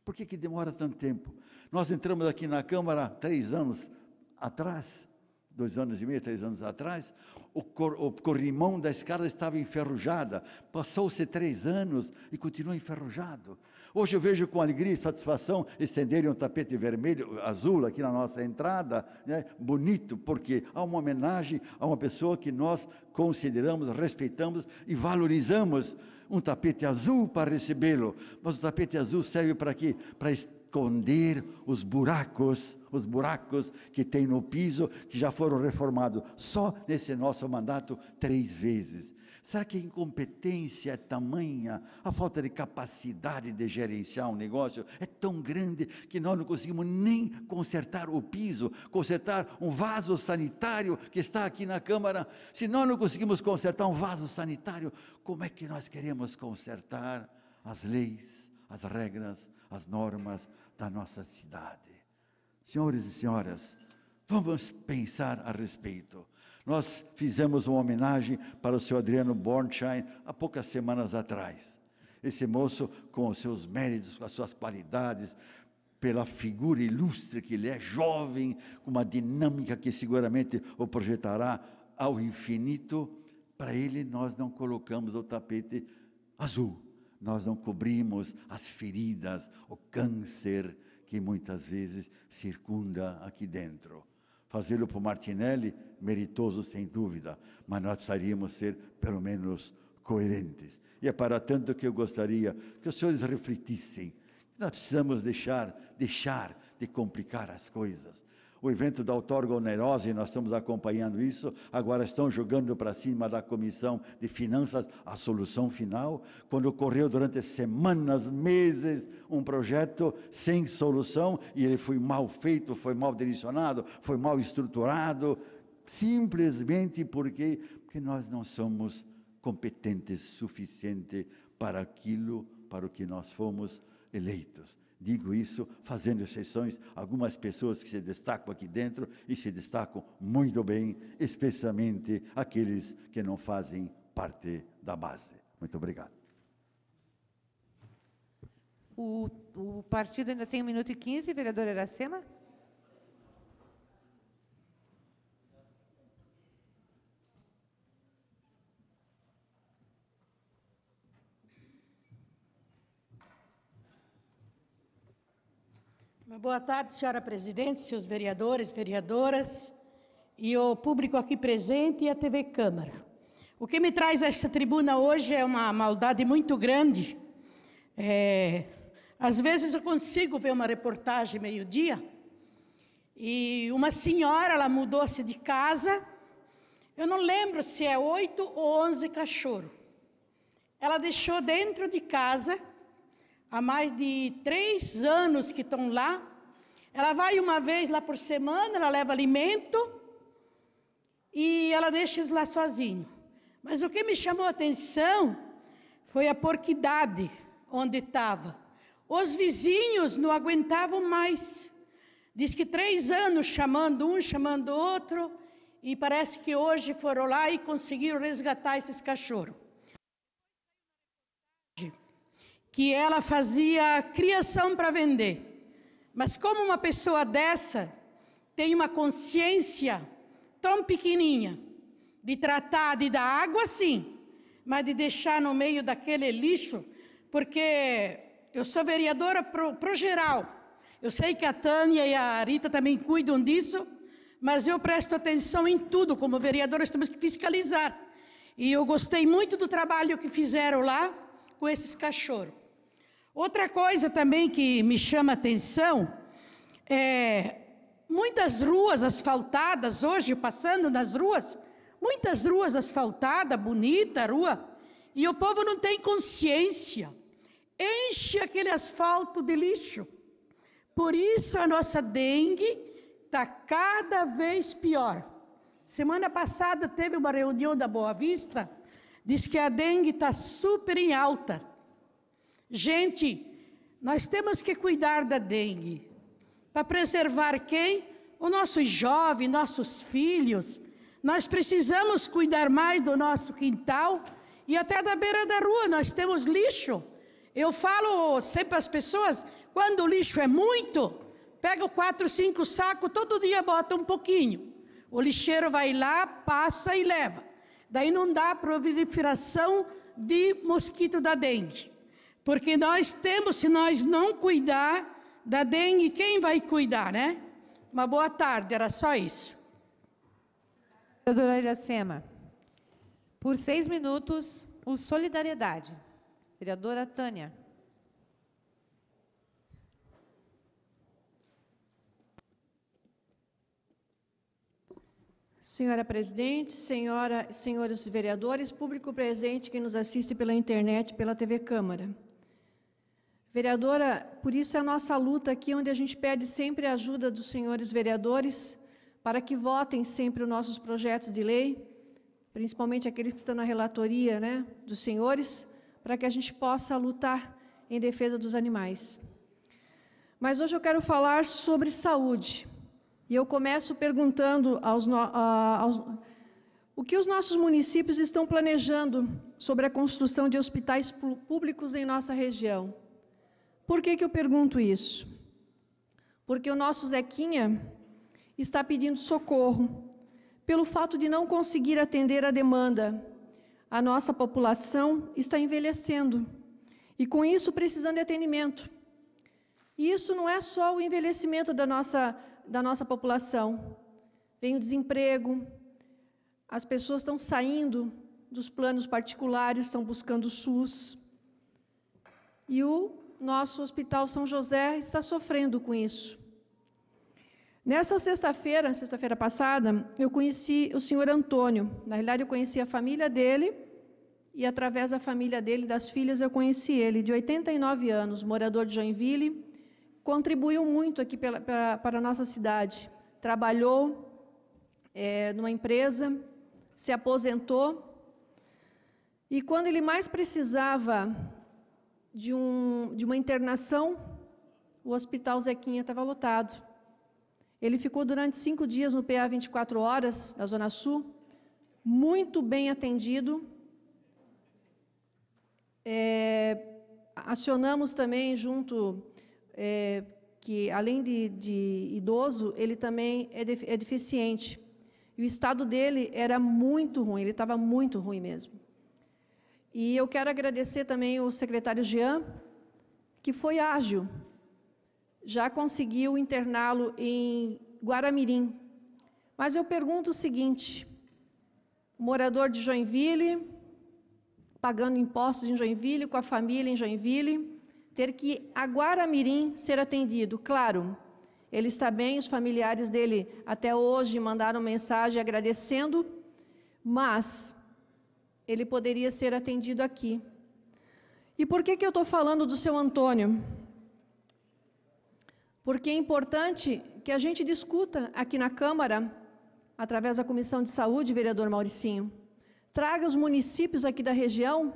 Por que demora tanto tempo? Nós entramos aqui na Câmara 3 anos atrás, 2 anos e meio, 3 anos atrás, o corrimão da escada estava enferrujada, passou-se 3 anos e continua enferrujado. Hoje eu vejo com alegria e satisfação estenderem um tapete vermelho, azul aqui na nossa entrada, né? Bonito, porque há uma homenagem a uma pessoa que nós consideramos, respeitamos e valorizamos. Um tapete azul para recebê-lo, mas o tapete azul serve para quê? Para esconder os buracos que tem no piso, que já foram reformados só nesse nosso mandato 3 vezes. Será que a incompetência é tamanha, a falta de capacidade de gerenciar um negócio é tão grande que nós não conseguimos nem consertar o piso, consertar um vaso sanitário que está aqui na Câmara? Se nós não conseguimos consertar um vaso sanitário, como é que nós queremos consertar as leis, as regras, as normas da nossa cidade? Senhores e senhoras, vamos pensar a respeito. Nós fizemos uma homenagem para o senhor Adriano Bornstein há poucas semanas atrás. Esse moço, com os seus méritos, com as suas qualidades, pela figura ilustre que ele é, jovem, com uma dinâmica que seguramente o projetará ao infinito, para ele nós não colocamos o tapete azul, nós não cobrimos as feridas, o câncer que muitas vezes circunda aqui dentro. Fazê-lo para o Martinelli, meritoso sem dúvida, mas nós precisaríamos ser pelo menos coerentes. E é para tanto que eu gostaria que os senhores refletissem. Nós precisamos deixar de complicar as coisas. O evento da outorga onerosa, e nós estamos acompanhando isso, agora estão jogando para cima da Comissão de Finanças a solução final, quando ocorreu durante semanas, meses, um projeto sem solução, e ele foi mal feito, foi mal direcionado, foi mal estruturado, simplesmente porque nós não somos competentes suficiente para aquilo para o que nós fomos eleitos. Digo isso fazendo exceções, algumas pessoas que se destacam aqui dentro e se destacam muito bem, especialmente aqueles que não fazem parte da base. Muito obrigado. O partido ainda tem 1 minuto e 15, vereador Iracema. Boa tarde, senhora presidente, seus vereadores, vereadoras e o público aqui presente e a TV Câmara. O que me traz a esta tribuna hoje é uma maldade muito grande. Às vezes eu consigo ver uma reportagem meio-dia e uma senhora, ela mudou-se de casa, eu não lembro se é 8 ou 11 cachorros. Ela deixou dentro de casa. Há mais de 3 anos que estão lá. Ela vai uma vez lá por semana, ela leva alimento e ela deixa eles lá sozinhos. Mas o que me chamou a atenção foi a porquidade onde estava. Os vizinhos não aguentavam mais. Diz que 3 anos chamando um, chamando outro, e parece que hoje foram lá e conseguiram resgatar esses cachorros. que ela fazia criação para vender. Mas como uma pessoa dessa tem uma consciência tão pequenininha de tratar de dar água, sim, mas de deixar no meio daquele lixo, porque eu sou vereadora pro geral. Eu sei que a Tânia e a Rita também cuidam disso, mas eu presto atenção em tudo. Como vereadora, temos que fiscalizar. E eu gostei muito do trabalho que fizeram lá com esses cachorros. Outra coisa também que me chama a atenção é muitas ruas asfaltadas hoje, passando nas ruas, muitas ruas asfaltadas, bonita rua, e o povo não tem consciência. Enche aquele asfalto de lixo. Por isso a nossa dengue está cada vez pior. Semana passada teve uma reunião da Boa Vista, diz que a dengue está super em alta. Gente, nós temos que cuidar da dengue. Para preservar quem? Os nossos jovens, nossos filhos. Nós precisamos cuidar mais do nosso quintal e até da beira da rua. Nós temos lixo. Eu falo sempre às pessoas, quando o lixo é muito, pega 4, 5 sacos, todo dia bota um pouquinho. O lixeiro vai lá, passa e leva. Daí não dá proliferação de mosquito da dengue. Porque nós temos, se nós não cuidar da dengue, quem vai cuidar, né? Uma boa tarde, era só isso. Vereadora Iracema, por 6 minutos, o Solidariedade. Vereadora Tânia. Senhora presidente, senhores vereadores, público presente que nos assiste pela internet, pela TV Câmara. Vereadora, por isso é a nossa luta aqui, onde a gente pede sempre a ajuda dos senhores vereadores para que votem sempre os nossos projetos de lei, principalmente aqueles que estão na relatoria, né, dos senhores, para que a gente possa lutar em defesa dos animais. Mas hoje eu quero falar sobre saúde. E eu começo perguntando o que os nossos municípios estão planejando sobre a construção de hospitais públicos em nossa região. Por que eu pergunto isso? Porque o nosso Zequinha está pedindo socorro pelo fato de não conseguir atender a demanda. A nossa população está envelhecendo e, com isso, precisando de atendimento. E isso não é só o envelhecimento da nossa população. Vem o desemprego, as pessoas estão saindo dos planos particulares, estão buscando o SUS. E o nosso Hospital São José está sofrendo com isso. Nessa sexta-feira passada, eu conheci o senhor Antônio. Na realidade, eu conheci a família dele e, através da família dele e das filhas, eu conheci ele, de 89 anos, morador de Joinville, contribuiu muito aqui para a nossa cidade. Trabalhou numa empresa, se aposentou, e quando ele mais precisava de uma internação, o Hospital Zequinha estava lotado. Ele ficou durante 5 dias no PA 24 horas, na Zona Sul, muito bem atendido. Acionamos também junto, que além de idoso, ele também é deficiente. E o estado dele era muito ruim, ele estava muito ruim mesmo. E eu quero agradecer também o secretário Jean, que foi ágil, já conseguiu interná-lo em Guaramirim. Mas eu pergunto o seguinte, morador de Joinville, pagando impostos em Joinville, com a família em Joinville, ter que ir a Guaramirim ser atendido. Claro, ele está bem, os familiares dele até hoje mandaram mensagem agradecendo, mas ele poderia ser atendido aqui. E por que eu estou falando do seu Antônio? Porque é importante que a gente discuta aqui na Câmara, através da Comissão de Saúde, vereador Mauricinho, traga os municípios aqui da região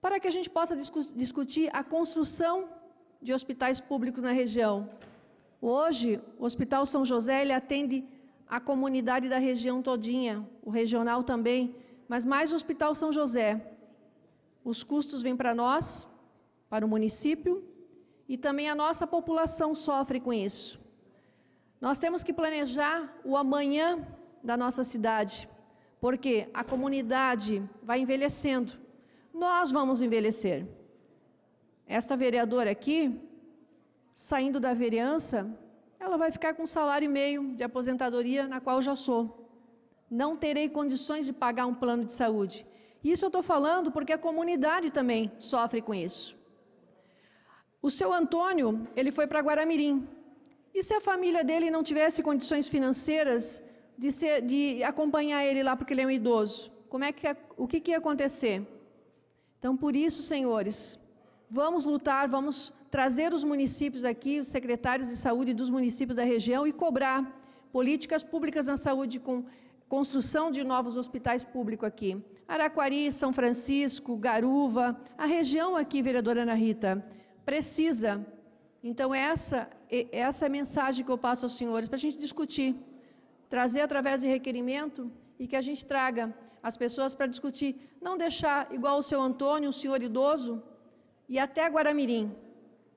para que a gente possa discutir a construção de hospitais públicos na região. Hoje, o Hospital São José ele atende a comunidade da região todinha, o regional também, mas mais o Hospital São José. Os custos vêm para nós para o município e também a nossa população sofre com isso. Nós temos que planejar o amanhã da nossa cidade, porque a comunidade vai envelhecendo, nós vamos envelhecer. Esta vereadora aqui, saindo da vereança, ela vai ficar com 1,5 salário de aposentadoria, na qual eu já sou. Não terei condições de pagar um plano de saúde. Isso eu estou falando porque a comunidade também sofre com isso. O seu Antônio, ele foi para Guaramirim. E se a família dele não tivesse condições financeiras de acompanhar ele lá, porque ele é um idoso? O que ia acontecer? Então, por isso, senhores, vamos lutar, vamos trazer os municípios aqui, os secretários de saúde dos municípios da região e cobrar políticas públicas na saúde com construção de novos hospitais públicos aqui. Araquari, São Francisco, Garuva, a região aqui, vereadora Ana Rita, precisa. Então, essa é a mensagem que eu passo aos senhores, para a gente discutir, trazer através de requerimento e que a gente traga as pessoas para discutir, não deixar igual o seu Antônio, um senhor idoso, e até Guaramirim.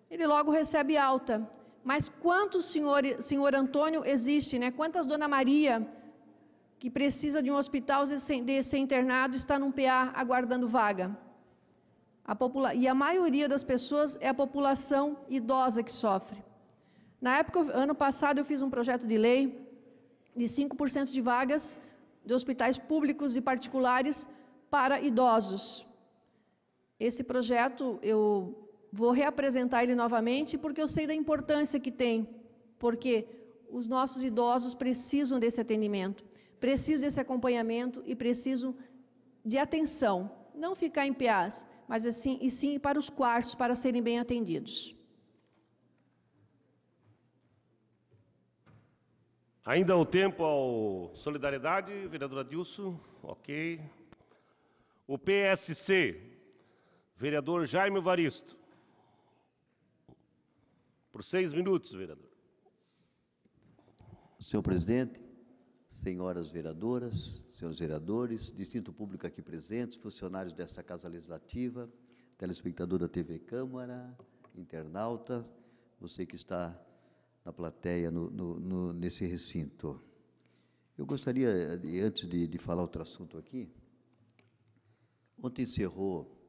Ele logo recebe alta. Mas quantos senhor Antônio existe, né? Quantas Dona Maria, que precisa de um hospital de ser internado, está num PA aguardando vaga? E a maioria das pessoas é a população idosa que sofre. Na época, ano passado, eu fiz um projeto de lei de 5% de vagas de hospitais públicos e particulares para idosos. Esse projeto, eu vou reapresentar ele novamente, porque eu sei da importância que tem, porque os nossos idosos precisam desse atendimento, precisam desse acompanhamento e precisam de atenção, não ficar em PAs, mas assim, e sim para os quartos, para serem bem atendidos. Ainda um tempo ao Solidariedade, vereadora Dilson, ok. O PSC, vereador Jaime Evaristo. Por 6 minutos, vereador. Senhor presidente, senhoras vereadoras, senhores vereadores, distrito público aqui presentes, funcionários desta Casa Legislativa, telespectador da TV Câmara, internauta, você que está na plateia nesse recinto. Eu gostaria, antes de falar outro assunto aqui, ontem encerrou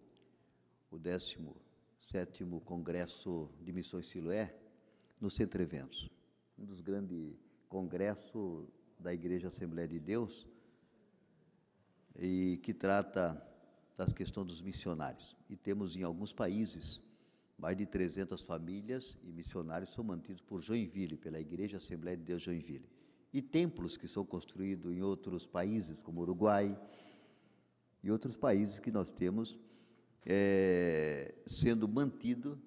o 17º Congresso de Missões Siloé, no Centro Eventos, um dos grandes congressos da Igreja Assembleia de Deus, e que trata das questões dos missionários. E temos em alguns países mais de 300 famílias e missionários são mantidos por Joinville, pela Igreja Assembleia de Deus Joinville. E templos que são construídos em outros países, como Uruguai, e outros países que nós temos sendo mantido,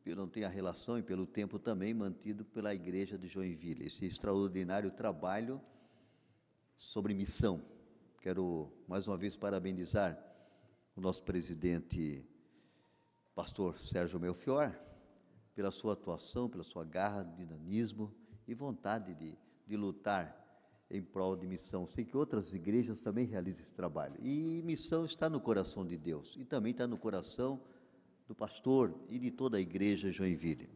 eu não tenho a relação, e pelo tempo também, mantido pela Igreja de Joinville. Esse extraordinário trabalho sobre missão. Quero, mais uma vez, parabenizar o nosso presidente, pastor Sérgio Melchior, pela sua atuação, pela sua garra, dinamismo e vontade de lutar em prol de missão. Sei que outras igrejas também realizam esse trabalho. E missão está no coração de Deus e também está no coração do pastor e de toda a igreja Joinville.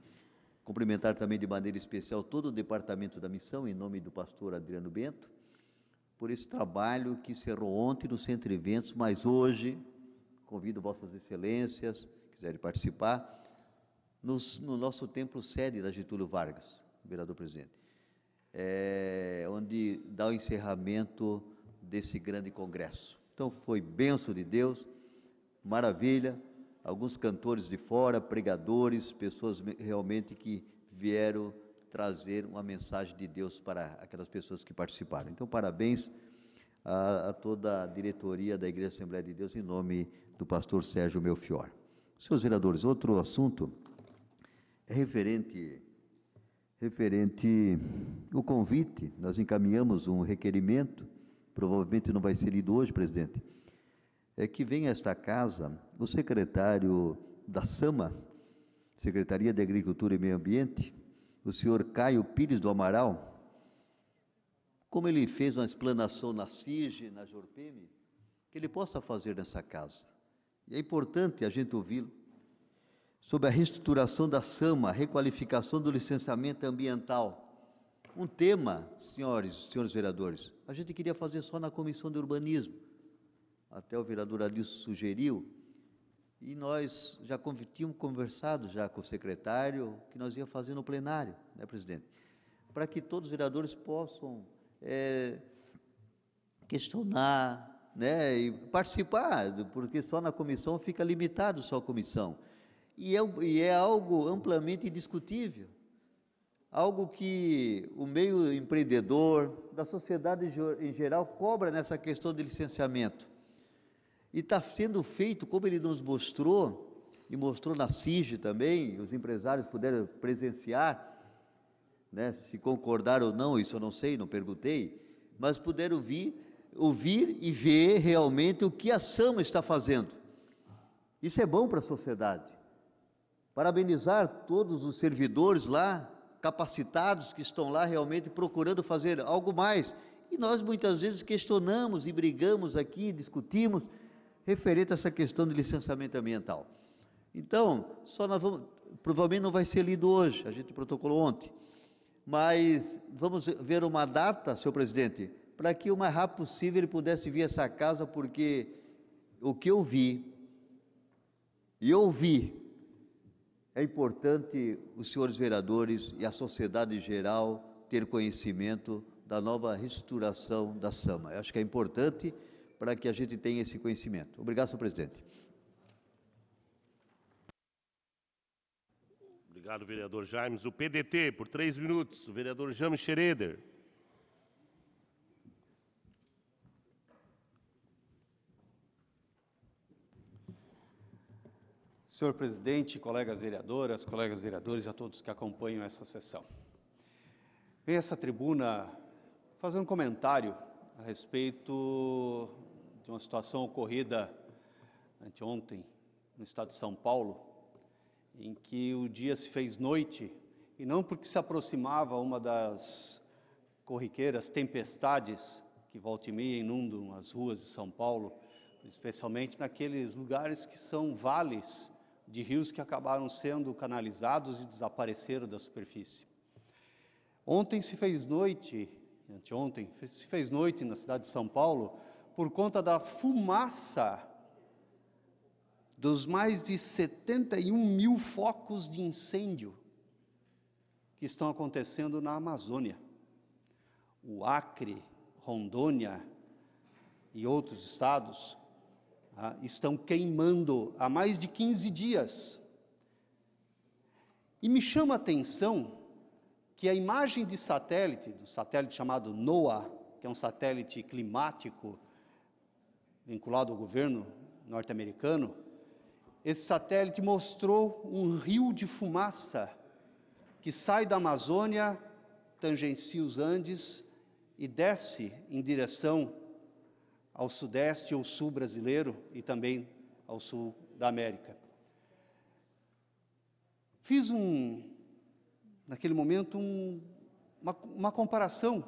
Cumprimentar também de maneira especial todo o departamento da missão, em nome do pastor Adriano Bento, por esse trabalho que encerrou ontem no Centro Eventos, mas hoje convido vossas excelências, quiserem participar, no nosso templo sede da Getúlio Vargas, vereador presidente, onde dá o encerramento desse grande congresso. Então, foi bênção de Deus, maravilha, alguns cantores de fora, pregadores, pessoas realmente que vieram trazer uma mensagem de Deus para aquelas pessoas que participaram. Então, parabéns a toda a diretoria da Igreja Assembleia de Deus, em nome do pastor Sérgio Melchior. Senhores vereadores, outro assunto é referente o convite. Nós encaminhamos um requerimento, provavelmente não vai ser lido hoje, presidente, que venha a esta casa o secretário da SAMA, Secretaria de Agricultura e Meio Ambiente, o senhor Caio Pires do Amaral, como ele fez uma explanação na CIG, na JORPEM, que ele possa fazer nessa casa. E é importante a gente ouvi-lo. sobre a reestruturação da SAMA, requalificação do licenciamento ambiental. Um tema, senhores vereadores, a gente queria fazer só na Comissão de Urbanismo. Até o vereador Adilson sugeriu, e nós já tínhamos conversado já com o secretário, que nós íamos fazer no plenário, né, presidente? Para que todos os vereadores possam questionar, né, e participar, porque só na comissão fica limitado só a comissão. E é algo amplamente indiscutível, algo que o meio empreendedor, da sociedade em geral, cobra nessa questão de licenciamento. E está sendo feito, como ele nos mostrou, e mostrou na CIG também, os empresários puderam presenciar, né, se concordaram ou não, isso eu não sei, não perguntei, mas puderam ouvir e ver realmente o que a SAMA está fazendo. Isso é bom para a sociedade. Parabenizar todos os servidores lá, capacitados, que estão lá realmente procurando fazer algo mais. E nós muitas vezes questionamos e brigamos aqui, discutimos, referente a essa questão de licenciamento ambiental. Então, provavelmente não vai ser lido hoje, a gente protocolou ontem, mas vamos ver uma data, senhor presidente, para que o mais rápido possível ele pudesse vir a essa casa, porque o que eu vi e ouvi, é importante os senhores vereadores e a sociedade em geral ter conhecimento da nova reestruturação da SAMA. Eu acho que é importante para que a gente tenha esse conhecimento. Obrigado, senhor presidente. Obrigado, vereador Jaimes. O PDT, por 3 minutos, o vereador James Schroeder. Senhor presidente, colegas vereadoras, colegas vereadores, a todos que acompanham essa sessão. Venho a essa tribuna fazer um comentário a respeito de uma situação ocorrida anteontem no estado de São Paulo, em que o dia se fez noite, e não porque se aproximava uma das corriqueiras tempestades que volta e meia inundam as ruas de São Paulo, especialmente naqueles lugares que são vales de rios que acabaram sendo canalizados e desapareceram da superfície. Ontem se fez noite, anteontem, se fez noite na cidade de São Paulo, por conta da fumaça dos mais de 71 mil focos de incêndio que estão acontecendo na Amazônia. O Acre, Rondônia e outros estados estão queimando há mais de 15 dias. E me chama a atenção que a imagem de satélite, do satélite chamado NOAA, que é um satélite climático vinculado ao governo norte-americano, esse satélite mostrou um rio de fumaça que sai da Amazônia, tangencia os Andes e desce em direção ao sudeste ou sul brasileiro e também ao sul da América. Fiz naquele momento, uma comparação,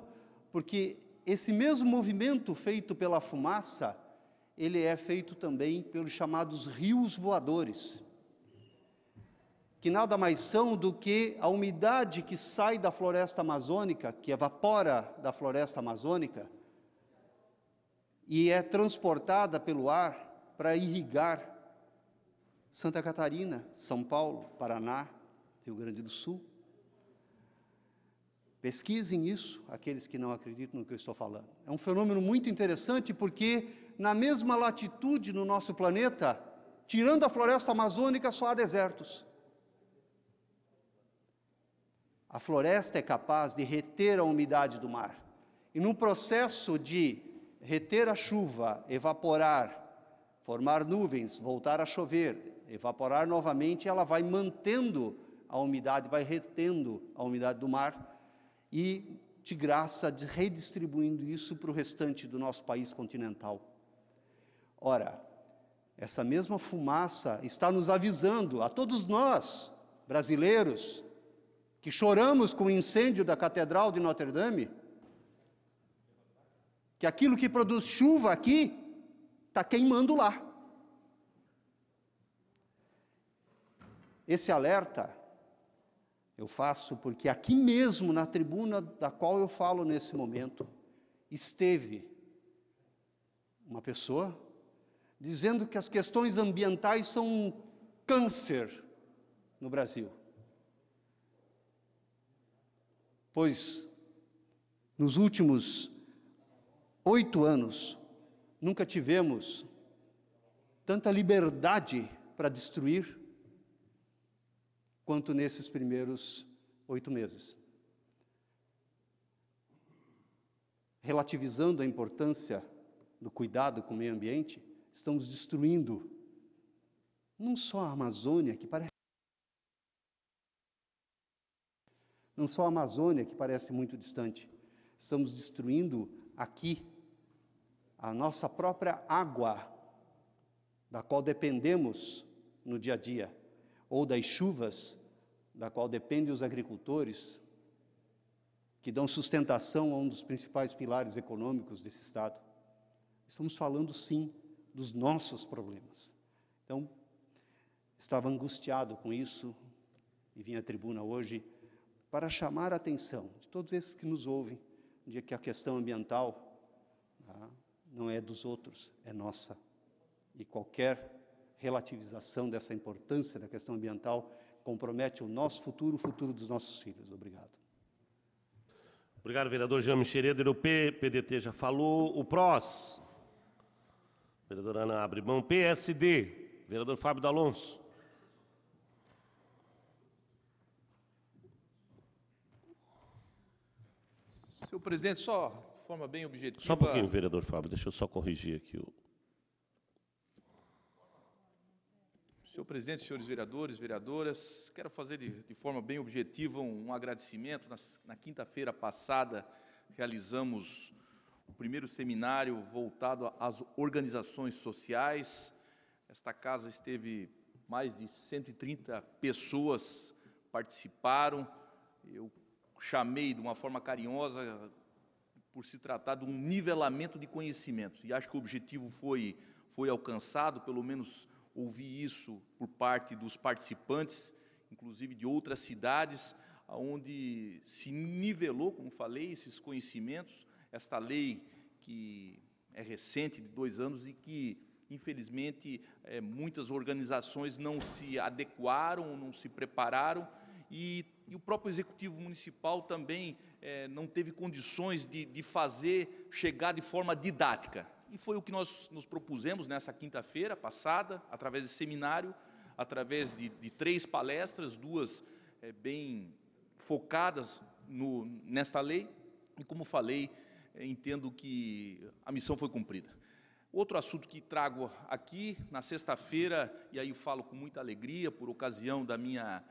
porque esse mesmo movimento feito pela fumaça, ele é feito também pelos chamados rios voadores, que nada mais são do que a umidade que sai da floresta amazônica, que evapora da floresta amazônica, e é transportada pelo ar para irrigar Santa Catarina, São Paulo, Paraná, Rio Grande do Sul. Pesquisem isso, aqueles que não acreditam no que eu estou falando. É um fenômeno muito interessante porque, na mesma latitude no nosso planeta, tirando a floresta amazônica, só há desertos. A floresta é capaz de reter a umidade do mar. E no processo de reter a chuva, evaporar, formar nuvens, voltar a chover, evaporar novamente, ela vai mantendo a umidade, vai retendo a umidade do mar e, de graça, redistribuindo isso para o restante do nosso país continental. Ora, essa mesma fumaça está nos avisando, a todos nós, brasileiros, que choramos com o incêndio da Catedral de Notre Dame, que aquilo que produz chuva aqui está queimando lá. Esse alerta eu faço porque aqui mesmo, na tribuna da qual eu falo nesse momento, esteve uma pessoa dizendo que as questões ambientais são um câncer no Brasil. Pois, nos últimos 8 anos, nunca tivemos tanta liberdade para destruir quanto nesses primeiros 8 meses. Relativizando a importância do cuidado com o meio ambiente, estamos destruindo não só a Amazônia, que parece muito distante, estamos destruindo aqui a nossa própria água, da qual dependemos no dia a dia, ou das chuvas, da qual dependem os agricultores, que dão sustentação a um dos principais pilares econômicos desse Estado. Estamos falando, sim, dos nossos problemas. Então, estava angustiado com isso e vim à tribuna hoje para chamar a atenção de todos esses que nos ouvem, de que a questão ambiental não é dos outros, é nossa. E qualquer relativização dessa importância da questão ambiental compromete o nosso futuro, o futuro dos nossos filhos. Obrigado. Obrigado, vereador Jean Micheredo. O PDT já falou. O PROS, vereadora Ana Abrimão. PSD, vereador Fábio D'Alonso. Senhor presidente, só de forma bem objetiva... Só um pouquinho, vereador Fábio, deixa eu só corrigir aqui o... Senhor presidente, senhores vereadores, vereadoras, quero fazer de forma bem objetiva um agradecimento. Na quinta-feira passada, realizamos o primeiro seminário voltado às organizações sociais. Esta casa esteve mais de 130 pessoas, participaram. Eu chamei de uma forma carinhosa, por se tratar de um nivelamento de conhecimentos. E acho que o objetivo foi alcançado, pelo menos ouvi isso por parte dos participantes, inclusive de outras cidades, onde se nivelou, como falei, esses conhecimentos, esta lei que é recente, de 2 anos, e que, infelizmente, muitas organizações não se adequaram, não se prepararam, e o próprio Executivo Municipal também não teve condições de fazer chegar de forma didática. E foi o que nós nos propusemos nessa quinta-feira passada, através de seminário, através de 3 palestras, 2 bem focadas nesta lei, e como falei, entendo que a missão foi cumprida. Outro assunto que trago aqui, na sexta-feira, e aí eu falo com muita alegria, por ocasião da minha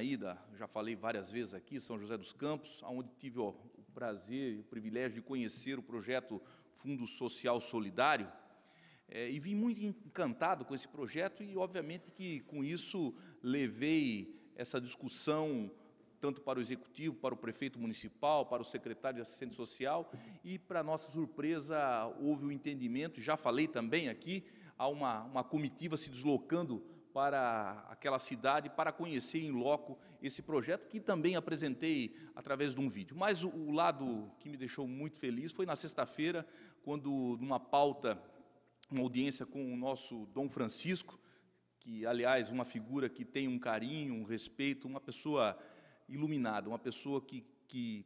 ida, já falei várias vezes aqui, São José dos Campos, onde tive o prazer e o privilégio de conhecer o projeto Fundo Social Solidário, e vim muito encantado com esse projeto e, obviamente, que com isso levei essa discussão tanto para o Executivo, para o Prefeito Municipal, para o Secretário de Assistência Social, e, para nossa surpresa, houve um entendimento, já falei também aqui, há uma comitiva se deslocando para aquela cidade para conhecer em loco esse projeto, que também apresentei através de um vídeo. Mas o lado que me deixou muito feliz foi na sexta-feira, quando, numa pauta, uma audiência com o nosso Dom Francisco, que, aliás, uma figura que tem um carinho, um respeito, uma pessoa iluminada, uma pessoa que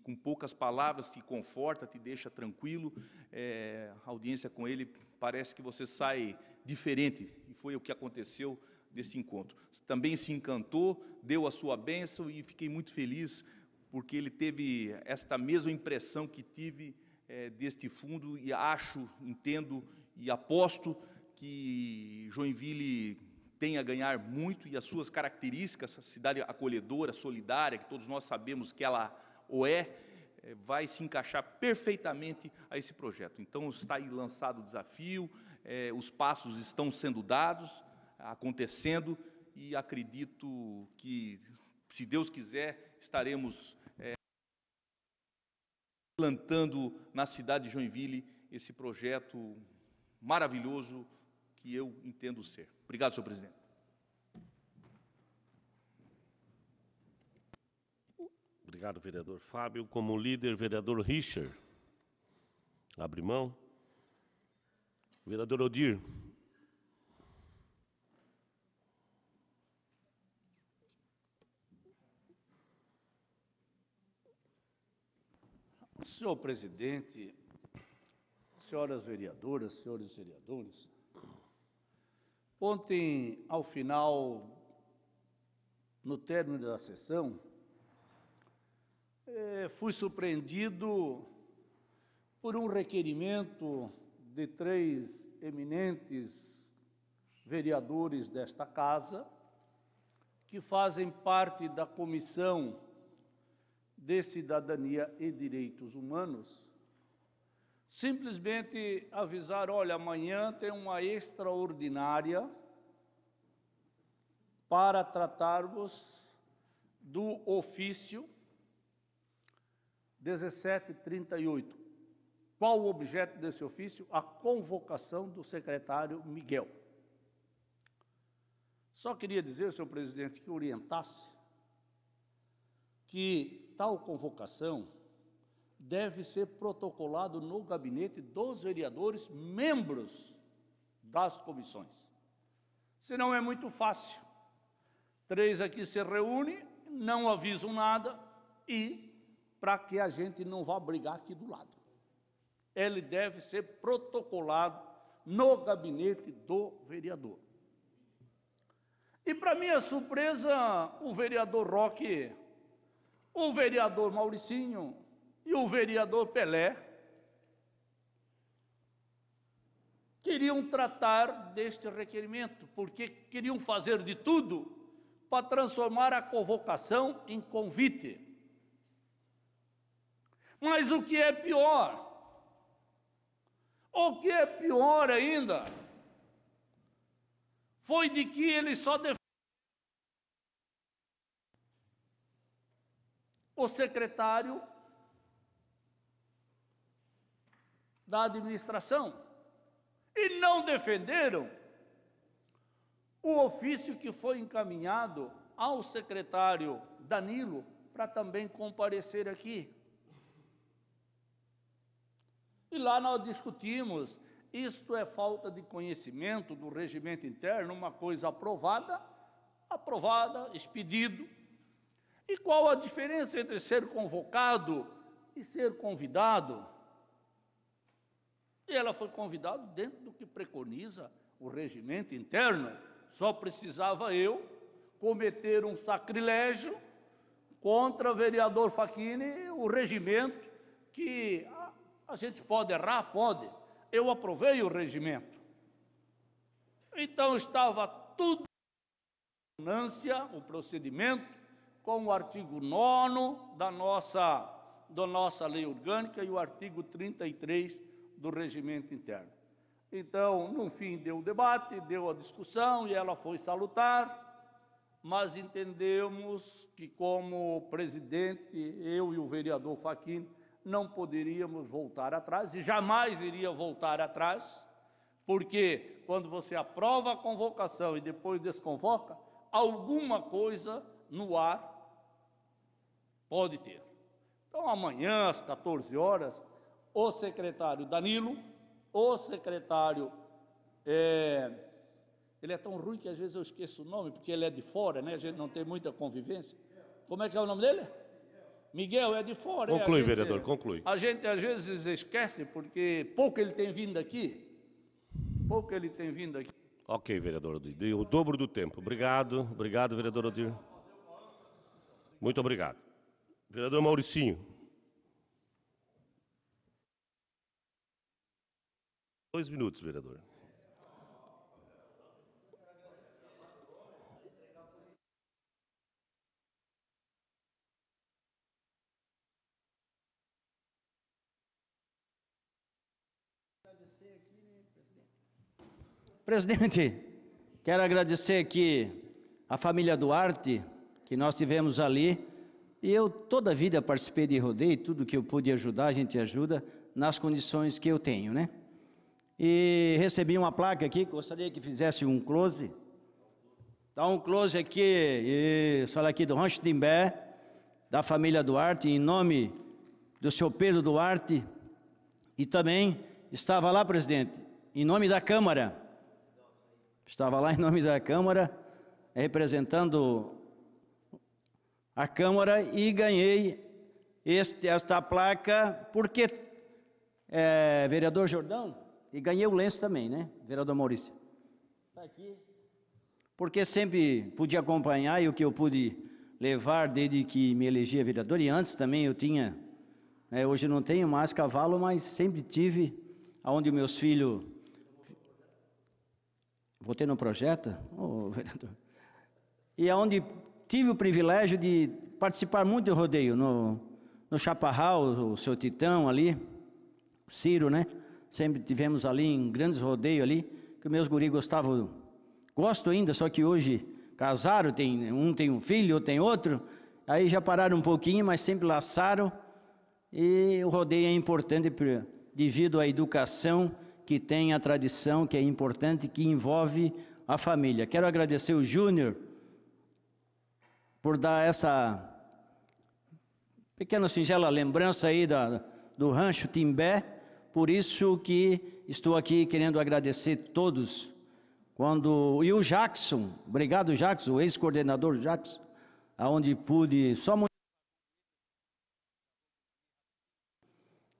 com poucas palavras te conforta, te deixa tranquilo. A audiência com ele, parece que você sai diferente, e foi o que aconteceu desse encontro. Também se encantou, deu a sua bênção, e fiquei muito feliz, porque ele teve esta mesma impressão que tive deste fundo, e entendo e aposto que Joinville tem a ganhar muito, e as suas características, a cidade acolhedora, solidária, que todos nós sabemos que ela vai se encaixar perfeitamente a esse projeto. Então, está aí lançado o desafio, os passos estão sendo dados, acontecendo, e acredito que, se Deus quiser, estaremos plantando na cidade de Joinville esse projeto maravilhoso que eu entendo ser. Obrigado, senhor presidente. Obrigado, vereador Fábio. Como líder, vereador Richard. Abre mão. Vereador Odir. Senhor presidente, senhoras vereadoras, senhores vereadores, ontem, ao final, no término da sessão, fui surpreendido por um requerimento de 3 eminentes vereadores desta casa, que fazem parte da Comissão de Cidadania e Direitos Humanos, simplesmente avisar, olha, amanhã tem uma extraordinária para tratarmos do ofício 1738. Qual o objeto desse ofício? A convocação do secretário Miguel. Só queria dizer, senhor presidente, que orientasse que tal convocação deve ser protocolado no gabinete dos vereadores, membros das comissões. Senão é muito fácil. 3 aqui se reúnem, não avisam nada e para que a gente não vá brigar aqui do lado. Ele deve ser protocolado no gabinete do vereador. E, para minha surpresa, o vereador Roque, o vereador Mauricinho e o vereador Pelé queriam tratar deste requerimento, porque queriam fazer de tudo para transformar a convocação em convite. Mas o que é pior, ainda, foi de que ele só o secretário da administração e não defenderam o ofício que foi encaminhado ao secretário Danilo para também comparecer aqui. E lá nós discutimos, isto é falta de conhecimento do regimento interno, uma coisa aprovada, expedido. E qual a diferença entre ser convocado e ser convidado? E ela foi convidada dentro do que preconiza o regimento interno. Só precisava eu cometer um sacrilégio contra o vereador Facchini, o regimento, que a gente pode errar, pode. Eu aprovei o regimento. Então estava tudo em consonância, o procedimento, com o artigo 9º da nossa lei orgânica e o artigo 33 do regimento interno. Então, no fim, deu o debate, deu a discussão e ela foi salutar, mas entendemos que, como presidente, eu e o vereador Facchini não poderíamos voltar atrás e jamais iria voltar atrás, porque quando você aprova a convocação e depois desconvoca, alguma coisa no ar pode ter. Então, amanhã, às 14 horas, o secretário Danilo, o secretário, ele é tão ruim que às vezes eu esqueço o nome, porque ele é de fora, né? A gente não tem muita convivência. Como é que é o nome dele? Miguel, é de fora. Conclui, vereador, conclui. A gente às vezes esquece, porque pouco ele tem vindo aqui. Ok, vereador Odir, deu o dobro do tempo. Obrigado, vereador Odir. Muito obrigado. Vereador Mauricinho. 2 minutos, vereador. Presidente, quero agradecer aqui a família Duarte, que nós tivemos ali, e eu toda a vida participei de rodeio, tudo que eu pude ajudar, a gente ajuda nas condições que eu tenho, né? E recebi uma placa aqui, gostaria que fizesse um close. Dá um close aqui, isso, olha aqui, do Rancho Timbé, da família Duarte, em nome do senhor Pedro Duarte, e também estava lá, presidente, em nome da Câmara. Estava lá em nome da Câmara, representando a Câmara, e ganhei esta placa, porque, vereador Jordão, e ganhei o lenço também, né, vereador Maurício? Está aqui. Porque sempre pude acompanhar, e o que eu pude levar desde que me elegi vereador, e antes também eu tinha, hoje não tenho mais cavalo, mas sempre tive, onde meus filhos... Votei no projeto, vereador, e aonde tive o privilégio de participar muito do rodeio, no Chaparral, o seu Titão ali, o Ciro, né? Sempre tivemos ali em grandes rodeios ali, que meus guris gostavam, gosto ainda, só que hoje casaram, um tem um filho, outro tem outro, aí já pararam um pouquinho, mas sempre laçaram, e o rodeio é importante devido à educação que tem, a tradição que é importante, que envolve a família. Quero agradecer o Júnior por dar essa pequena singela lembrança aí do Rancho Timbé, por isso que estou aqui querendo agradecer todos. E o Jackson, obrigado Jackson, o ex-coordenador Jackson, aonde pude,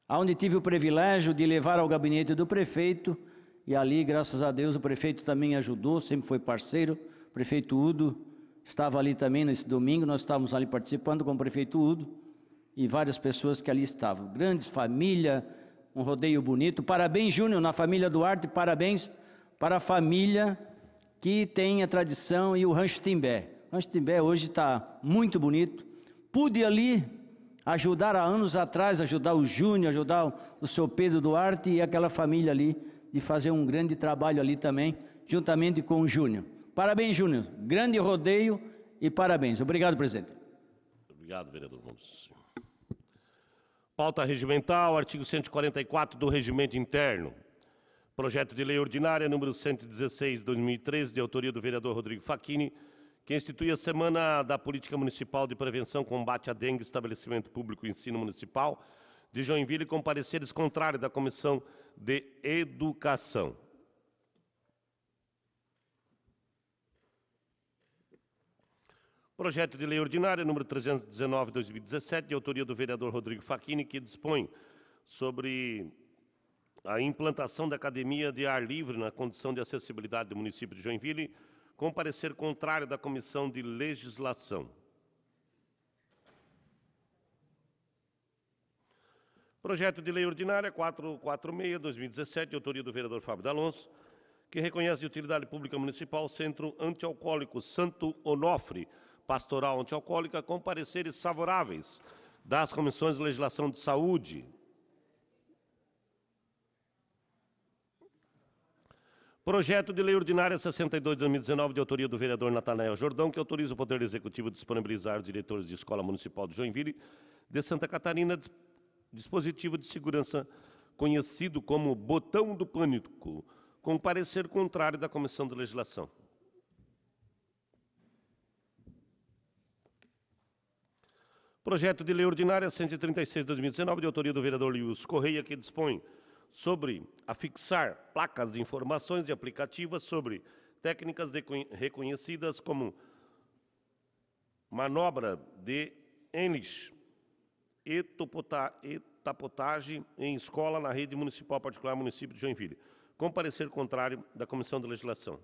aonde tive o privilégio de levar ao gabinete do prefeito, e ali, graças a Deus, o prefeito também ajudou, sempre foi parceiro, o prefeito Udo estava ali também nesse domingo, nós estávamos ali participando com o prefeito Udo, e várias pessoas que ali estavam, grandes família, um rodeio bonito. Parabéns, Júnior, na família Duarte, parabéns para a família que tem a tradição, e o Rancho Timbé. O Rancho Timbé hoje está muito bonito. Pude ali ajudar há anos atrás, ajudar o Júnior, ajudar o seu Pedro Duarte e aquela família ali, de fazer um grande trabalho ali também, juntamente com o Júnior. Parabéns, Júnior. Grande rodeio e parabéns. Obrigado, presidente. Obrigado, vereador Gomes. Pauta regimental, artigo 144 do Regimento Interno. Projeto de lei ordinária número 116/2013, de autoria do vereador Rodrigo Facchini, que institui a Semana da Política Municipal de Prevenção e Combate à Dengue, Estabelecimento Público e Ensino Municipal de Joinville, com pareceres contrários da Comissão de Educação. Projeto de lei ordinária número 319/2017, de autoria do vereador Rodrigo Facchini, que dispõe sobre a implantação da Academia de Ar Livre na condição de acessibilidade do município de Joinville, com parecer contrário da Comissão de Legislação. Projeto de lei ordinária 446/2017, de autoria do vereador Fábio D'Alonso, que reconhece de utilidade pública municipal o Centro Antialcoólico Santo Onofre, Pastoral Antialcoólica, com pareceres favoráveis das Comissões de Legislação de Saúde. Projeto de lei ordinária 62/2019, de autoria do vereador Natanael Jordão, que autoriza o Poder Executivo a disponibilizar aos diretores de Escola Municipal de Joinville de Santa Catarina dispositivo de segurança conhecido como botão do pânico, com parecer contrário da Comissão de Legislação. Projeto de lei ordinária 136/2019, de autoria do vereador Lewis Correia, que dispõe sobre afixar placas de informações e aplicativas sobre técnicas reconhecidas como manobra de English e tapotagem em escola na rede municipal particular município de Joinville, com parecer contrário da Comissão de Legislação.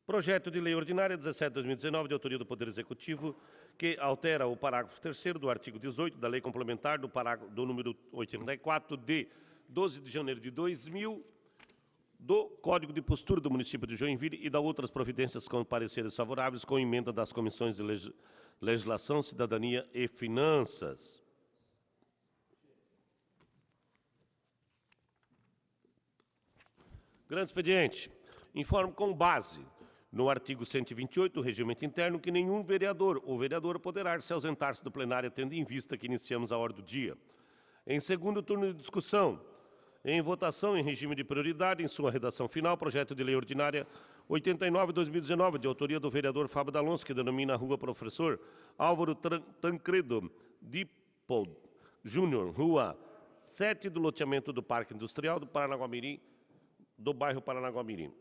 Projeto de lei ordinária 17/2019, de autoria do Poder Executivo, que altera o parágrafo 3º do artigo 18 da Lei Complementar do número 84, de 12 de janeiro de 2000, do Código de Postura do município de Joinville e da outras providências com pareceres favoráveis, com emenda das Comissões de Legislação, Cidadania e Finanças. Grande expediente. Informo com base no artigo 128 do Regimento Interno que nenhum vereador ou vereadora poderá se ausentar-se do plenário, tendo em vista que iniciamos a ordem do dia. Em segundo turno de discussão, em votação em regime de prioridade, em sua redação final, projeto de lei ordinária 89/2019, de autoria do vereador Fábio D'Alonso, que denomina a Rua Professor Álvaro Tancredo Dippold Júnior, Rua 7 do loteamento do Parque Industrial do Paranaguamirim, do bairro Paranaguamirim.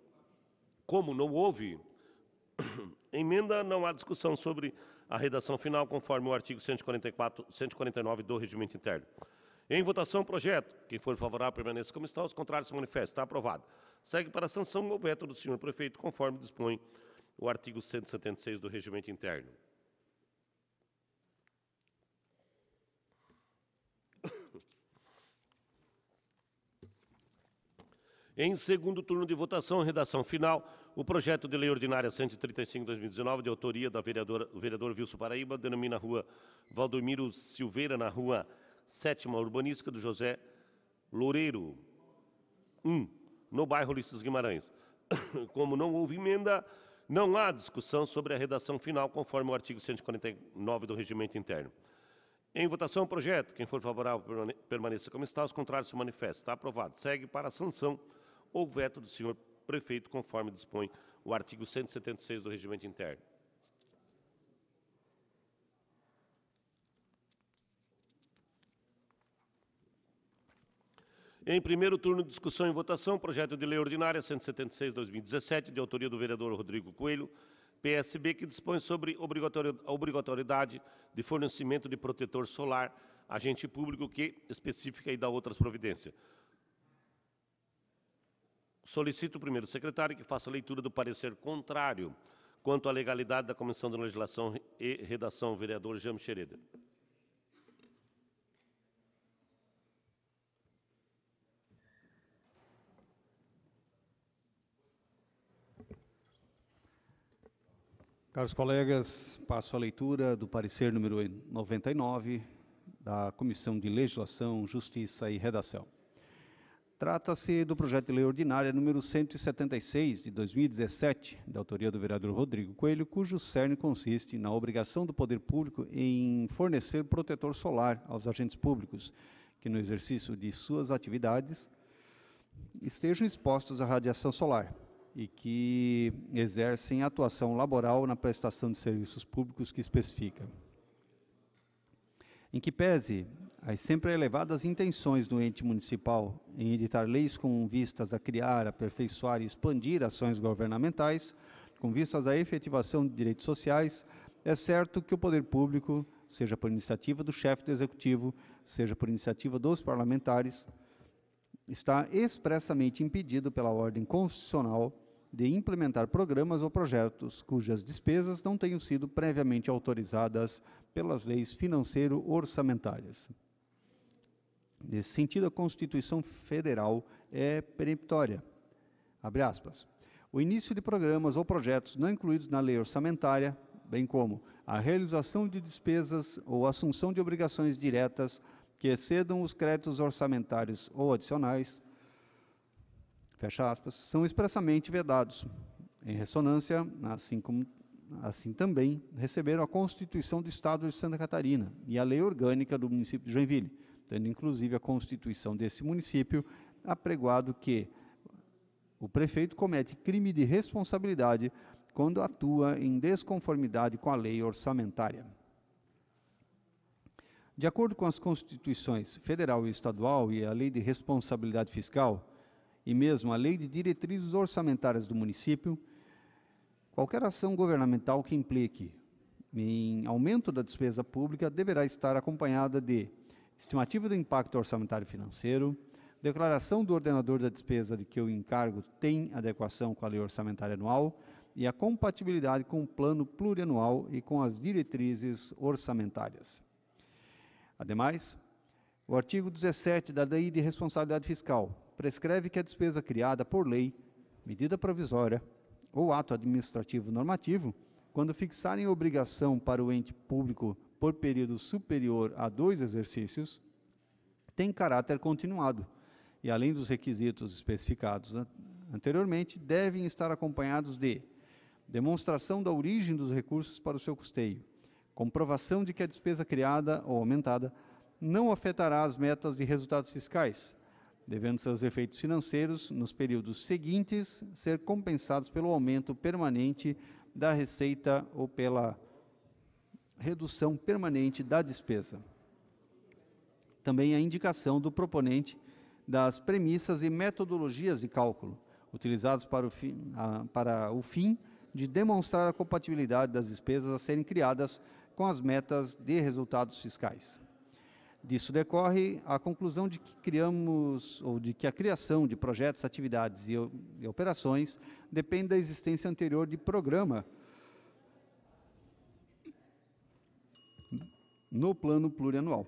Como não houve emenda, não há discussão sobre a redação final, conforme o artigo 149 do Regimento Interno. Em votação, o projeto. Quem for favorável, permaneça como está. Os contrários, se manifestem. Está aprovado. Segue para a sanção o veto do senhor prefeito, conforme dispõe o artigo 176 do Regimento Interno. Em segundo turno de votação, redação final, o projeto de lei ordinária 135/2019, de autoria do vereador Wilson Paraíba, denomina a Rua Valdomiro Silveira, na Rua 7ª Urbanística do José Loureiro 1, no bairro Ulisses Guimarães. Como não houve emenda, não há discussão sobre a redação final, conforme o artigo 149 do Regimento Interno. Em votação, o projeto. Quem for favorável, permaneça como está. Os contrários, se manifestem. Está aprovado. Segue para a sanção ou veto do senhor prefeito, conforme dispõe o artigo 176 do Regimento Interno. Em primeiro turno de discussão e votação, projeto de lei ordinária 176/2017, de autoria do vereador Rodrigo Coelho, PSB, que dispõe sobre a obrigatoriedade de fornecimento de protetor solar a agente público, que especifica e dá outras providências. Solicito o primeiro secretário que faça a leitura do parecer contrário quanto à legalidade da Comissão de Legislação e Redação, vereador Jaime Xereda. Caros colegas, passo a leitura do parecer número 99 da Comissão de Legislação, Justiça e Redação. Trata-se do projeto de lei ordinária número 176, de 2017, da autoria do vereador Rodrigo Coelho, cujo cerne consiste na obrigação do poder público em fornecer protetor solar aos agentes públicos que, no exercício de suas atividades, estejam expostos à radiação solar e que exercem atuação laboral na prestação de serviços públicos que especifica. Em que pese as sempre elevadas intenções do ente municipal em editar leis com vistas a criar, aperfeiçoar e expandir ações governamentais, com vistas à efetivação de direitos sociais, é certo que o poder público, seja por iniciativa do chefe do executivo, seja por iniciativa dos parlamentares, está expressamente impedido pela ordem constitucional de implementar programas ou projetos cujas despesas não tenham sido previamente autorizadas pelas leis financeiro-orçamentárias. Nesse sentido, a Constituição Federal é peremptória. Abre aspas. O início de programas ou projetos não incluídos na lei orçamentária, bem como a realização de despesas ou assunção de obrigações diretas que excedam os créditos orçamentários ou adicionais, fecha aspas, são expressamente vedados. Em ressonância, assim também, receberam a Constituição do Estado de Santa Catarina e a Lei Orgânica do município de Joinville, tendo inclusive a Constituição desse município apregoado que o prefeito comete crime de responsabilidade quando atua em desconformidade com a lei orçamentária. De acordo com as Constituições Federal e Estadual e a Lei de Responsabilidade Fiscal, e mesmo a Lei de Diretrizes Orçamentárias do município, qualquer ação governamental que implique em aumento da despesa pública deverá estar acompanhada de estimativa do impacto orçamentário financeiro, declaração do ordenador da despesa de que o encargo tem adequação com a lei orçamentária anual e a compatibilidade com o plano plurianual e com as diretrizes orçamentárias. Ademais, o artigo 17 da Lei de Responsabilidade Fiscal prescreve que a despesa criada por lei, medida provisória ou ato administrativo normativo, quando fixarem obrigação para o ente público por período superior a 2 exercícios, tem caráter continuado e, além dos requisitos especificados anteriormente, devem estar acompanhados de demonstração da origem dos recursos para o seu custeio, comprovação de que a despesa criada ou aumentada não afetará as metas de resultados fiscais, devendo seus efeitos financeiros, nos períodos seguintes, ser compensados pelo aumento permanente da receita ou pela redução permanente da despesa. Também a indicação do proponente das premissas e metodologias de cálculo, utilizados para o fim de demonstrar a compatibilidade das despesas a serem criadas com as metas de resultados fiscais. Disso decorre a conclusão de que a criação de projetos, atividades e operações depende da existência anterior de programa no plano plurianual.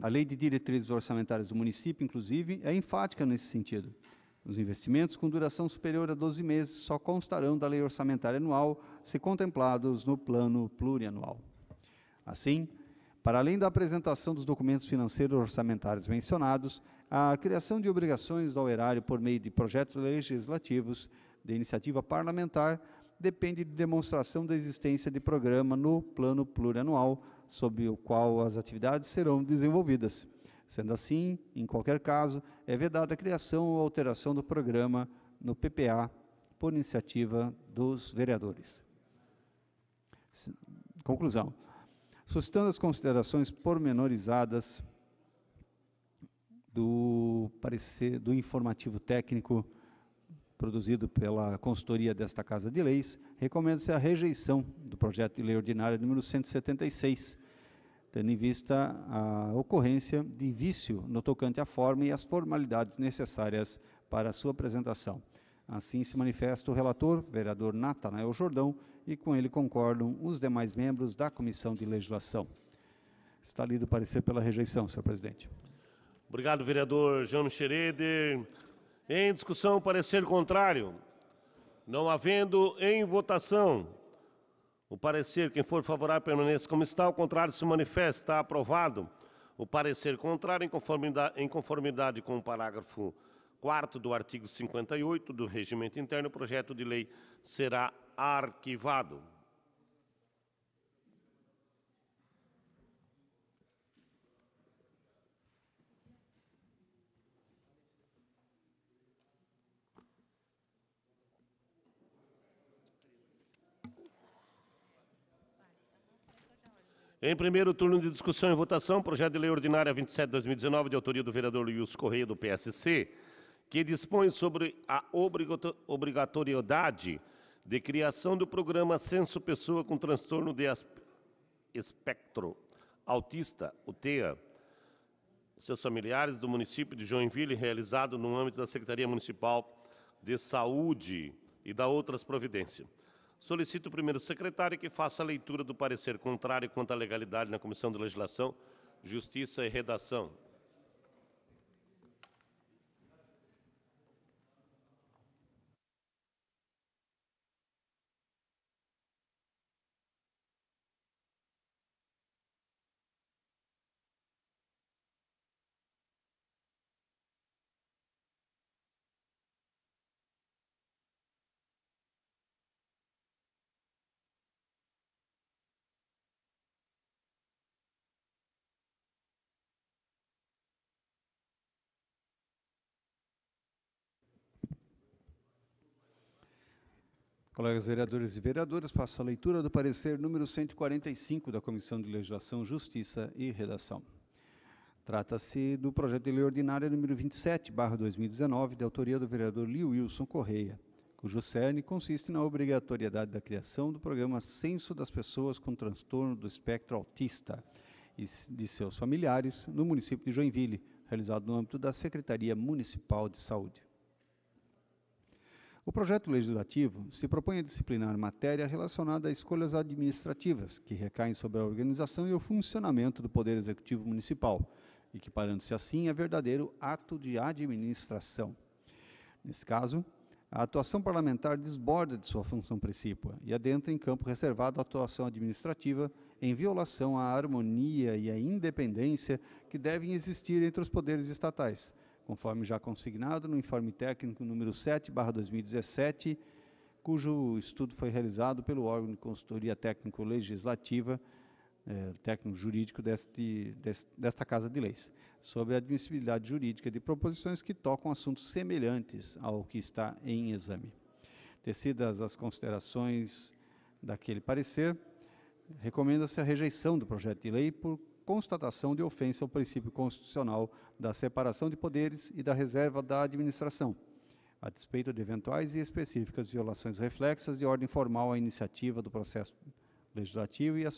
A Lei de Diretrizes Orçamentárias do município, inclusive, é enfática nesse sentido. Os investimentos com duração superior a 12 meses só constarão da Lei Orçamentária Anual se contemplados no plano plurianual. Assim, para além da apresentação dos documentos financeiros orçamentários mencionados, a criação de obrigações ao erário por meio de projetos legislativos de iniciativa parlamentar depende de demonstração da existência de programa no plano plurianual, sob o qual as atividades serão desenvolvidas. Sendo assim, em qualquer caso, é vedada a criação ou alteração do programa no PPA por iniciativa dos vereadores. Conclusão. Suscitando as considerações pormenorizadas do parecer do informativo técnico produzido pela consultoria desta Casa de Leis, recomenda-se a rejeição do projeto de lei ordinária número 176, tendo em vista a ocorrência de vício no tocante à forma e às formalidades necessárias para a sua apresentação. Assim se manifesta o relator, vereador Natanael Jordão, e com ele concordam os demais membros da Comissão de Legislação. Está lido o parecer pela rejeição, senhor presidente. Obrigado, vereador Jânio Schroeder. Em discussão, parecer contrário. Não havendo em votação o parecer, quem for favorável permaneça como está, o contrário se manifesta. Está aprovado o parecer contrário em conformidade com o parágrafo 4º do artigo 58 do Regimento Interno, o projeto de lei será arquivado. Em primeiro turno de discussão e votação, projeto de lei ordinária 27/2019, de autoria do vereador Luiz Correia, do PSC, que dispõe sobre a obrigatoriedade de criação do programa Censo Pessoa com Transtorno de Espectro Autista, o TEA, seus familiares do município de Joinville, realizado no âmbito da Secretaria Municipal de Saúde e da outras providências. Solicito o primeiro secretário que faça a leitura do parecer contrário quanto à legalidade na Comissão de Legislação, Justiça e Redação. Colegas vereadores e vereadoras, passo a leitura do parecer número 145 da Comissão de Legislação, Justiça e Redação. Trata-se do projeto de lei ordinária número 27/2019, de autoria do vereador Wilson Correia, cujo cerne consiste na obrigatoriedade da criação do programa Censo das Pessoas com Transtorno do Espectro Autista e de seus familiares no município de Joinville, realizado no âmbito da Secretaria Municipal de Saúde. O projeto legislativo se propõe a disciplinar matéria relacionada a escolhas administrativas, que recaem sobre a organização e o funcionamento do Poder Executivo Municipal, equiparando-se assim a verdadeiro ato de administração. Nesse caso, a atuação parlamentar desborda de sua função precípua e adentra em campo reservado à atuação administrativa em violação à harmonia e à independência que devem existir entre os poderes estatais, conforme já consignado no informe técnico número 7/2017, cujo estudo foi realizado pelo órgão de consultoria técnico-legislativa técnico jurídico desta Casa de Leis, sobre a admissibilidade jurídica de proposições que tocam assuntos semelhantes ao que está em exame. Tecidas as considerações daquele parecer, recomenda-se a rejeição do projeto de lei por constatação de ofensa ao princípio constitucional da separação de poderes e da reserva da administração, a despeito de eventuais e específicas violações reflexas de ordem formal à iniciativa do processo legislativo e as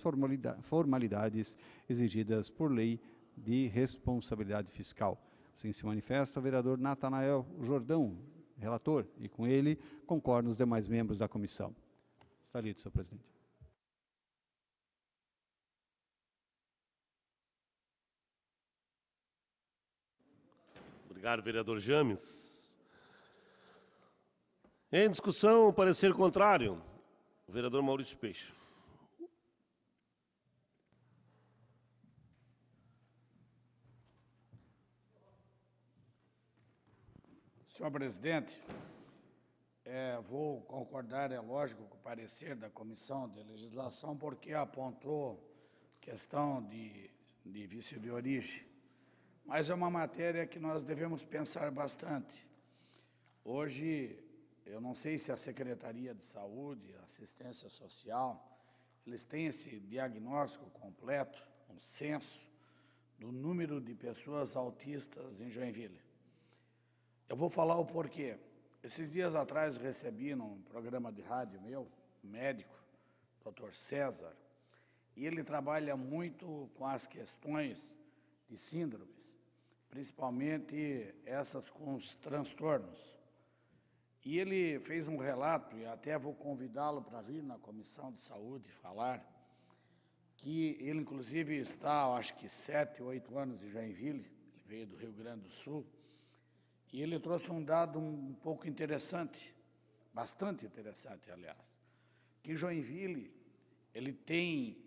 formalidades exigidas por lei de responsabilidade fiscal. Assim se manifesta o vereador Natanael Jordão, relator, e com ele concordam os demais membros da comissão. Está lido, senhor presidente. Obrigado, vereador James. Em discussão, parecer contrário. O vereador Maurício Peixe. Senhor presidente, vou concordar, é lógico, com o parecer da Comissão de Legislação, porque apontou questão de vício de origem. Mas é uma matéria que nós devemos pensar bastante. Hoje, eu não sei se a Secretaria de Saúde, Assistência Social, eles têm esse diagnóstico completo, um censo, do número de pessoas autistas em Joinville. Eu vou falar o porquê. Esses dias atrás eu recebi num programa de rádio meu, um médico, Dr. César, e ele trabalha muito com as questões de síndromes, principalmente essas com os transtornos. E ele fez um relato, e até vou convidá-lo para vir na Comissão de Saúde falar, que ele inclusive está, acho que 7, 8 anos em Joinville, ele veio do Rio Grande do Sul, e ele trouxe um dado um pouco interessante, bastante interessante, aliás, que Joinville, ele tem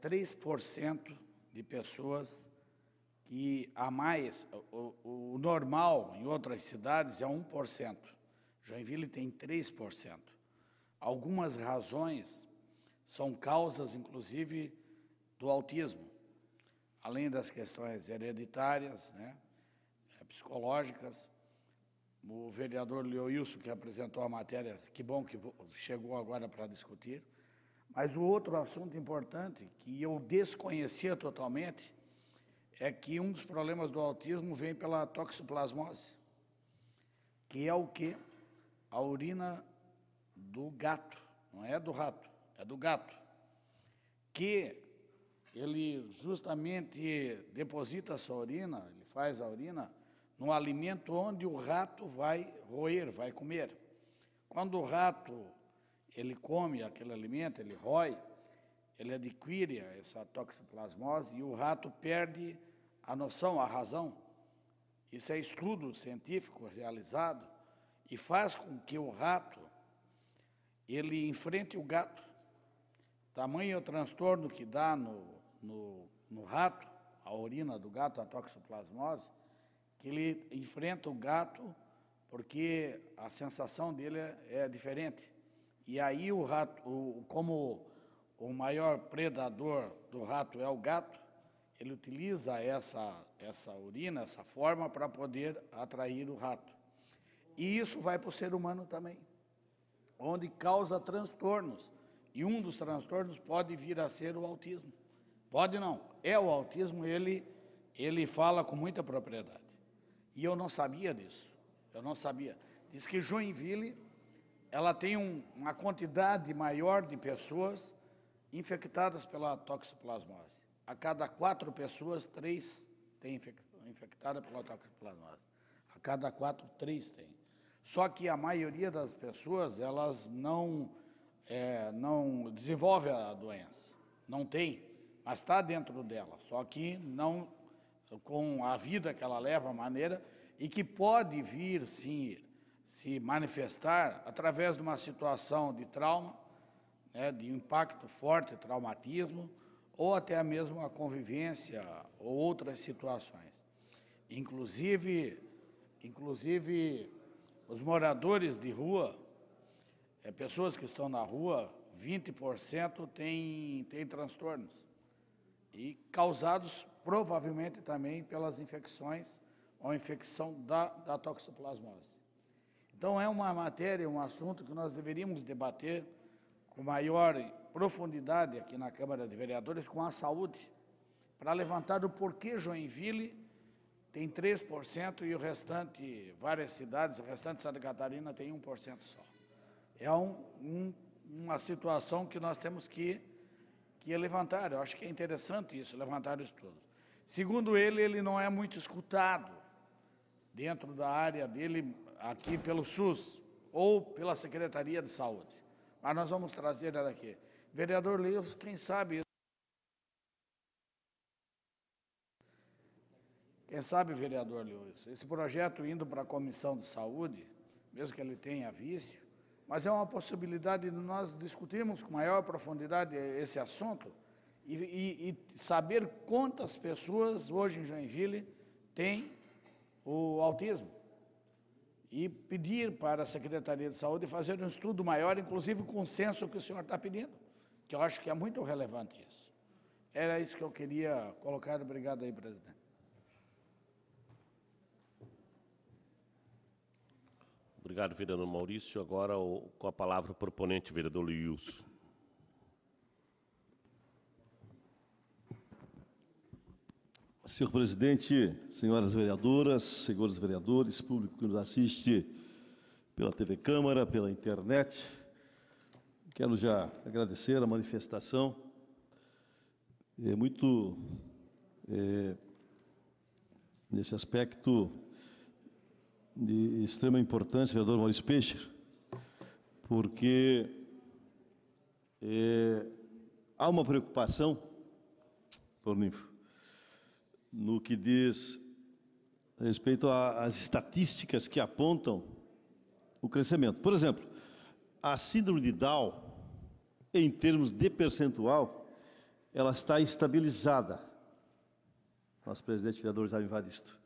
3% de pessoas que a mais, o normal em outras cidades é 1%. Joinville tem 3%. Algumas razões são causas, inclusive, do autismo, além das questões hereditárias, né? Psicológicas. O vereador Leoilson, que apresentou a matéria, que bom que chegou agora para discutir. Mas o outro assunto importante, que eu desconhecia totalmente, é que um dos problemas do autismo vem pela toxoplasmose, que é o quê? A urina do gato, não é do rato, é do gato, que ele justamente deposita a sua urina, ele faz a urina no alimento onde o rato vai roer, vai comer. Quando o rato ele come aquele alimento, ele rói, ele adquire essa toxoplasmose e o rato perde a noção, a razão. Isso é estudo científico realizado e faz com que o rato ele enfrente o gato. Tamanho o transtorno que dá no rato, a urina do gato, a toxoplasmose, que ele enfrenta o gato porque a sensação dele é diferente. E aí o rato, como o maior predador do rato é o gato, ele utiliza essa urina, essa forma, para poder atrair o rato. E isso vai para o ser humano também, onde causa transtornos. E um dos transtornos pode vir a ser o autismo. Pode não, é o autismo, ele fala com muita propriedade. E eu não sabia disso, eu não sabia. Diz que Joinville, ela tem uma quantidade maior de pessoas infectadas pela toxoplasmose. A cada 4 pessoas, 3 têm infectada pela toxoplasmose. A cada 4, 3 têm. Só que a maioria das pessoas, elas não desenvolve a doença, não tem, mas está dentro dela, só que não com a vida que ela leva, a maneira, e que pode vir, sim, se manifestar através de uma situação de trauma, né, de impacto forte, traumatismo, ou até mesmo a convivência ou outras situações. Inclusive os moradores de rua, pessoas que estão na rua, 20% tem transtornos, e causados provavelmente também pelas infecções ou infecção da toxoplasmose. Então, é uma matéria, um assunto que nós deveríamos debater com maior profundidade aqui na Câmara de Vereadores com a saúde, para levantar o porquê Joinville tem 3% e o restante, várias cidades, o restante de Santa Catarina tem 1% só. É uma situação que nós temos que levantar. Eu acho que é interessante isso, levantar isso tudo. Segundo ele não é muito escutado dentro da área dele, aqui pelo SUS ou pela Secretaria de Saúde. Mas nós vamos trazer ela aqui. Vereador Lewis, quem sabe, vereador Lewis, esse projeto indo para a Comissão de Saúde, mesmo que ele tenha vício, mas é uma possibilidade de nós discutirmos com maior profundidade esse assunto e saber quantas pessoas hoje em Joinville têm o autismo. E pedir para a Secretaria de Saúde fazer um estudo maior, inclusive com o censo que o senhor está pedindo, que eu acho que é muito relevante isso. Era isso que eu queria colocar. Obrigado aí, presidente. Obrigado, vereador Maurício. Agora, com a palavra, o proponente, vereador Lewis. Senhor presidente, senhoras vereadoras, senhores vereadores, público que nos assiste pela TV Câmara, pela internet, quero já agradecer a manifestação. É muito, nesse aspecto de extrema importância, vereador Maurício Peixe, porque há uma preocupação, Torninfo, no que diz respeito às estatísticas que apontam o crescimento. Por exemplo, a síndrome de Down, em termos de percentual, ela está estabilizada. Nosso presidente vereador já me vai disto.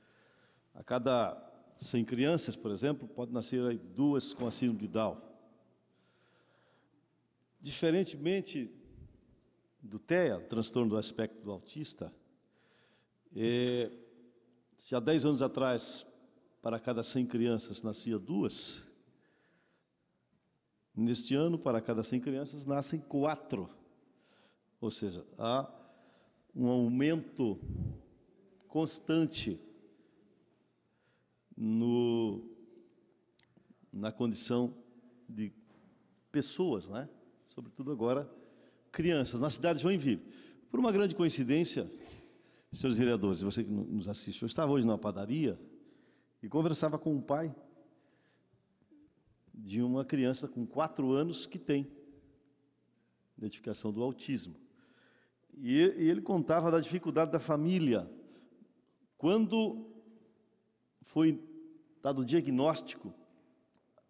A cada 100 crianças, por exemplo, pode nascer aí 2 com a síndrome de Down. Diferentemente do TEA, transtorno do espectro do autista, já 10 anos atrás, para cada 100 crianças nascia 2. Neste ano, para cada 100 crianças, nascem 4. Ou seja, há um aumento constante na condição de pessoas, né? Sobretudo agora, crianças, na cidade de Joinville. Por uma grande coincidência, senhores vereadores, você que nos assiste, eu estava hoje numa padaria e conversava com um pai de uma criança com 4 anos que tem identificação do autismo. E ele contava da dificuldade da família. Quando foi dado o diagnóstico,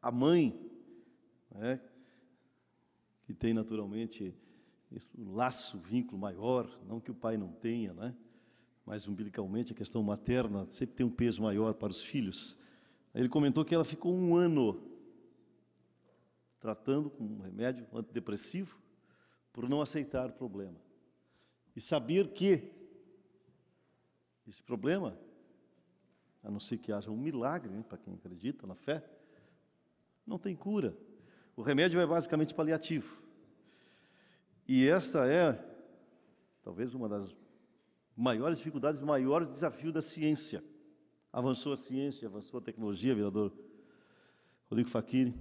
a mãe, né, que tem naturalmente um laço, vínculo maior, não que o pai não tenha, né? Mas umbilicalmente a questão materna sempre tem um peso maior para os filhos. Aí ele comentou que ela ficou 1 ano tratando com um remédio antidepressivo por não aceitar o problema. E saber que esse problema, a não ser que haja um milagre, né, para quem acredita na fé, não tem cura. O remédio é basicamente paliativo. E esta é, talvez, uma das maiores dificuldades, os maiores desafios da ciência. Avançou a ciência, avançou a tecnologia, vereador Rodrigo Facchini,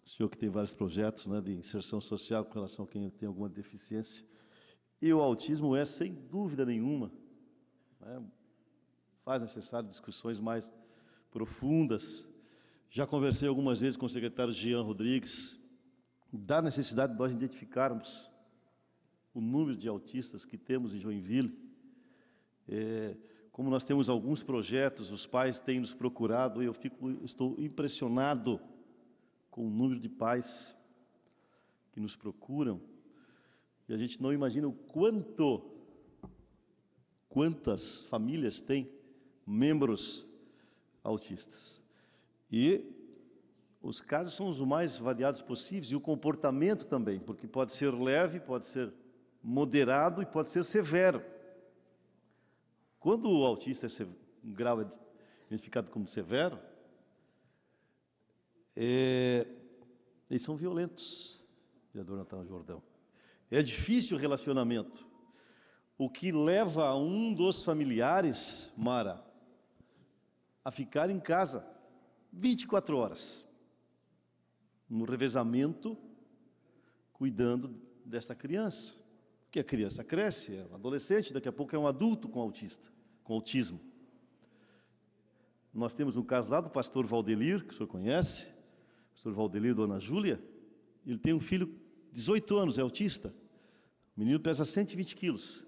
o senhor que tem vários projetos, né, de inserção social com relação a quem tem alguma deficiência. E o autismo é, sem dúvida nenhuma, né, faz necessário discussões mais profundas. Já conversei algumas vezes com o secretário Jean Rodrigues da necessidade de nós identificarmos o número de autistas que temos em Joinville. Como nós temos alguns projetos, os pais têm nos procurado, e estou impressionado com o número de pais que nos procuram, e a gente não imagina o quantas famílias têm membros autistas. E os casos são os mais variados possíveis e o comportamento também, porque pode ser leve, pode ser moderado e pode ser severo. Quando o autista um grau é identificado como severo, eles são violentos, vereador Natanael Jordão. É difícil o relacionamento, o que leva um dos familiares, Mara, a ficar em casa 24 horas, no revezamento, cuidando dessa criança. Porque a criança cresce, é um adolescente, daqui a pouco é um adulto com autismo. Nós temos um caso lá do pastor Valdelir, que o senhor conhece, pastor Valdelir, dona Júlia. Ele tem um filho de 18 anos, é autista. O menino pesa 120 quilos.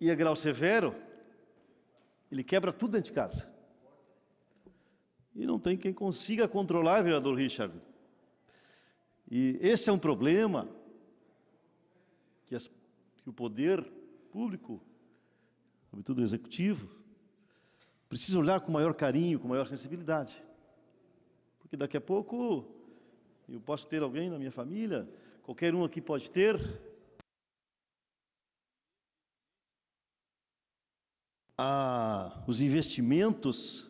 E a grau severo, ele quebra tudo dentro de casa. E não tem quem consiga controlar, vereador Richard. E esse é um problema que o poder público, sobretudo o executivo, precisa olhar com maior carinho, com maior sensibilidade. Porque daqui a pouco eu posso ter alguém na minha família, qualquer um aqui pode ter. Os investimentos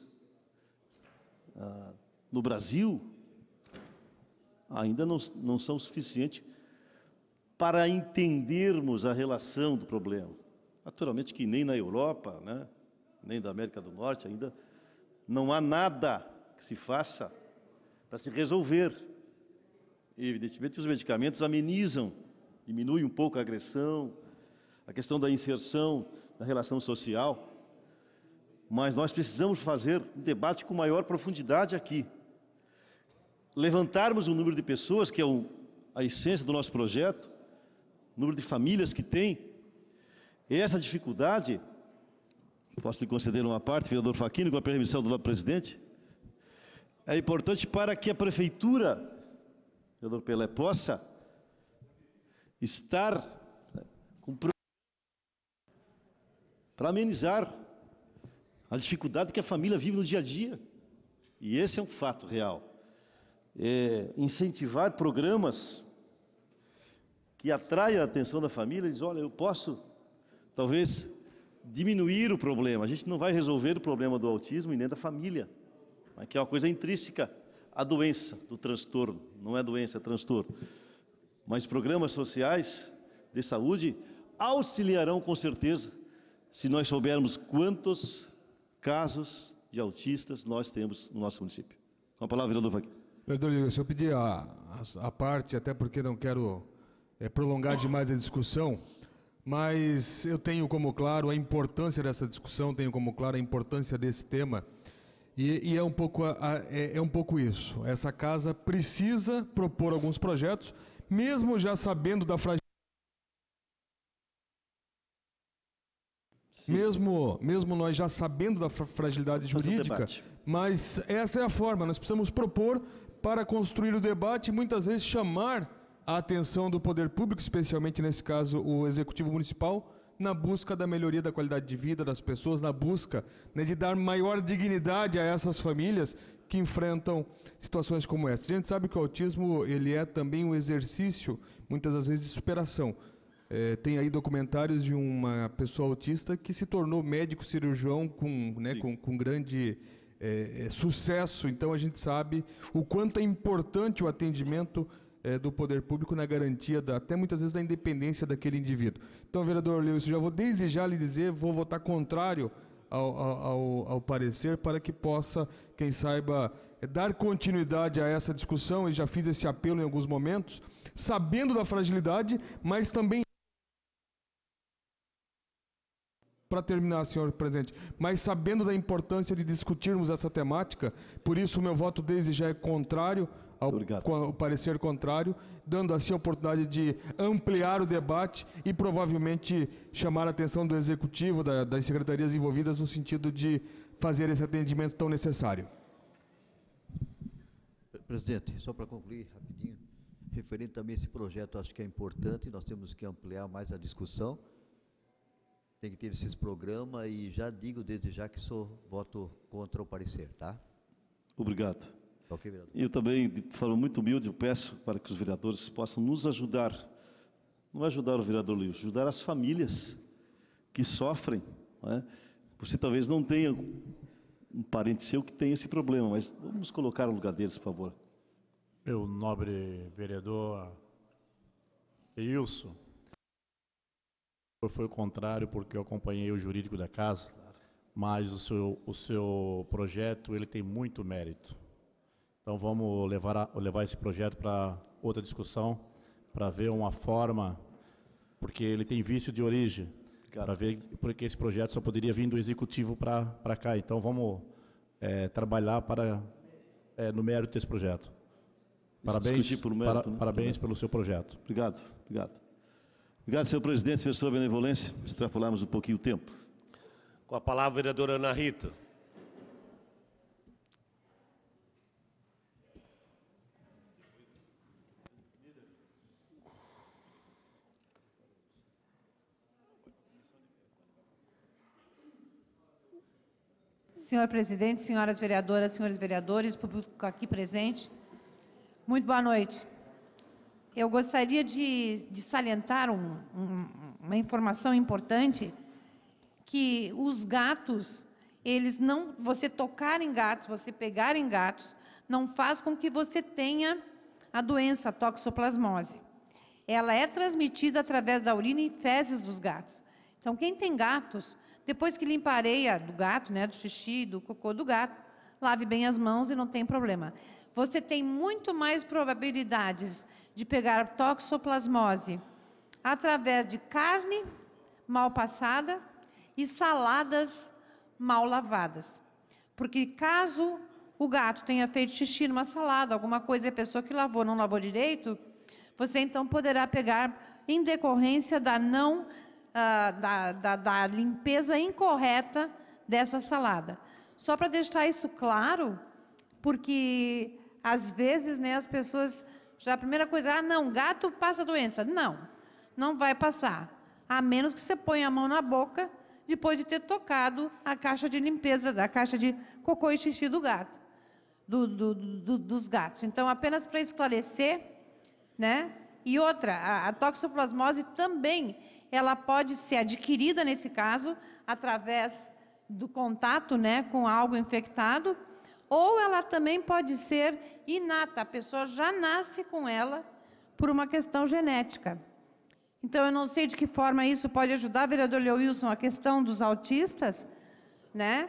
no Brasil ainda não são suficientes para entendermos a relação do problema. Naturalmente que nem na Europa, né, nem da América do Norte ainda, não há nada que se faça para se resolver. E, evidentemente, os medicamentos amenizam, diminuem um pouco a agressão, a questão da inserção da relação social, mas nós precisamos fazer um debate com maior profundidade aqui. Levantarmos o número de pessoas, que é a essência do nosso projeto, o número de famílias que tem. E essa dificuldade, posso lhe conceder uma parte, vereador Facchini, com a permissão do presidente, é importante para que a prefeitura, vereador Pelé, possa estar com para amenizar a dificuldade que a família vive no dia a dia. E esse é um fato real. Incentivar programas que atraiam a atenção da família e diz, olha, eu posso, talvez, diminuir o problema. A gente não vai resolver o problema do autismo e nem da família, mas que é uma coisa intrínseca à doença, do transtorno. Não é doença, é transtorno. Mas programas sociais de saúde auxiliarão, com certeza, se nós soubermos quantos casos de autistas nós temos no nosso município. Com a palavra, vereador Facchini. Vereador, se eu pedir a parte, até porque não quero prolongar demais a discussão, mas eu tenho como claro a importância dessa discussão, tenho como claro a importância desse tema, e é um pouco isso. Essa casa precisa propor alguns projetos, mesmo já sabendo da fragilidade. Mesmo nós já sabendo da fragilidade jurídica, mas essa é a forma, nós precisamos propor para construir o debate e muitas vezes chamar a atenção do poder público, especialmente nesse caso o Executivo Municipal, na busca da melhoria da qualidade de vida das pessoas, na busca, né, de dar maior dignidade a essas famílias que enfrentam situações como essa. A gente sabe que o autismo ele é também um exercício, muitas das vezes, de superação. Tem aí documentários de uma pessoa autista que se tornou médico cirurgião com grande sucesso. Então a gente sabe o quanto é importante o atendimento do poder público na garantia, até muitas vezes, da independência daquele indivíduo. Então, vereador Lewis, eu já vou desde já lhe dizer, vou votar contrário ao parecer para que possa, quem saiba, dar continuidade a essa discussão, e já fiz esse apelo em alguns momentos, sabendo da fragilidade, mas também... Para terminar, senhor presidente, mas sabendo da importância de discutirmos essa temática, por isso o meu voto desde já é contrário, ao parecer contrário, dando assim a oportunidade de ampliar o debate e provavelmente chamar a atenção do Executivo, das secretarias envolvidas, no sentido de fazer esse atendimento tão necessário. Presidente, só para concluir rapidinho, referente também a esse projeto, acho que é importante, nós temos que ampliar mais a discussão. Tem que ter esses programas e já digo desde já que voto contra o parecer, tá? Obrigado. Ok, vereador. Eu também, de forma muito humilde, eu peço para que os vereadores possam nos ajudar. Não ajudar o vereador Lio, ajudar as famílias que sofrem. Não é? Você talvez não tenha um parente seu que tenha esse problema, mas vamos nos colocar no lugar deles, por favor. Meu nobre vereador Wilson, foi o contrário, porque eu acompanhei o jurídico da casa, mas o seu projeto ele tem muito mérito. Então vamos levar esse projeto para outra discussão, para ver uma forma, porque ele tem vício de origem, para ver porque esse projeto só poderia vir do executivo para cá. Então vamos trabalhar no mérito desse projeto. Parabéns, parabéns pelo seu projeto. Obrigado, obrigado. Obrigado, senhor presidente, pela sua benevolência. Extrapolamos um pouquinho o tempo. Com a palavra, a vereadora Ana Rita. Senhor presidente, senhoras vereadoras, senhores vereadores, público aqui presente, muito boa noite. Eu gostaria de salientar uma informação importante, que os gatos, você tocar em gatos, você pegar em gatos, não faz com que você tenha a doença, a toxoplasmose. Ela é transmitida através da urina e fezes dos gatos. Então, quem tem gatos, depois que limpa a areia do gato, né, do xixi, do cocô do gato, lave bem as mãos e não tem problema. Você tem muito mais probabilidades de pegar toxoplasmose através de carne mal passada e saladas mal lavadas. Porque caso o gato tenha feito xixi numa salada, alguma coisa, e a pessoa que lavou não lavou direito, você então poderá pegar em decorrência da da limpeza incorreta dessa salada. Só para deixar isso claro, porque às vezes, né, as pessoas, já a primeira coisa, não, gato passa doença. Não, não vai passar, a menos que você ponha a mão na boca depois de ter tocado a caixa de limpeza, da caixa de cocô e xixi do gato, dos gatos. Então, apenas para esclarecer, né? E outra, a toxoplasmose também, ela pode ser adquirida, nesse caso, através do contato, né, com algo infectado, ou ela também pode ser inata, a pessoa já nasce com ela por uma questão genética. Então, eu não sei de que forma isso pode ajudar, vereador Leo Wilson, a questão dos autistas, né?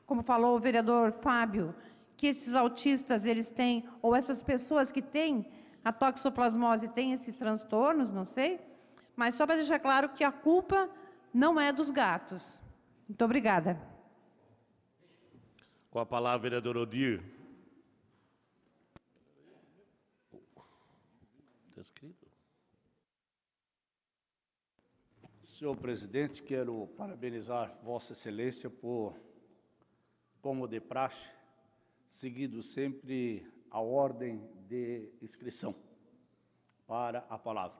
Como falou o vereador Fábio, que esses autistas, eles têm, ou essas pessoas que têm a toxoplasmose têm esses transtornos, não sei, mas só para deixar claro que a culpa não é dos gatos. Muito obrigada. Com a palavra, vereador Odir. Está escrito? Senhor presidente, quero parabenizar Vossa Excelência por, como de praxe, seguido sempre a ordem de inscrição para a palavra.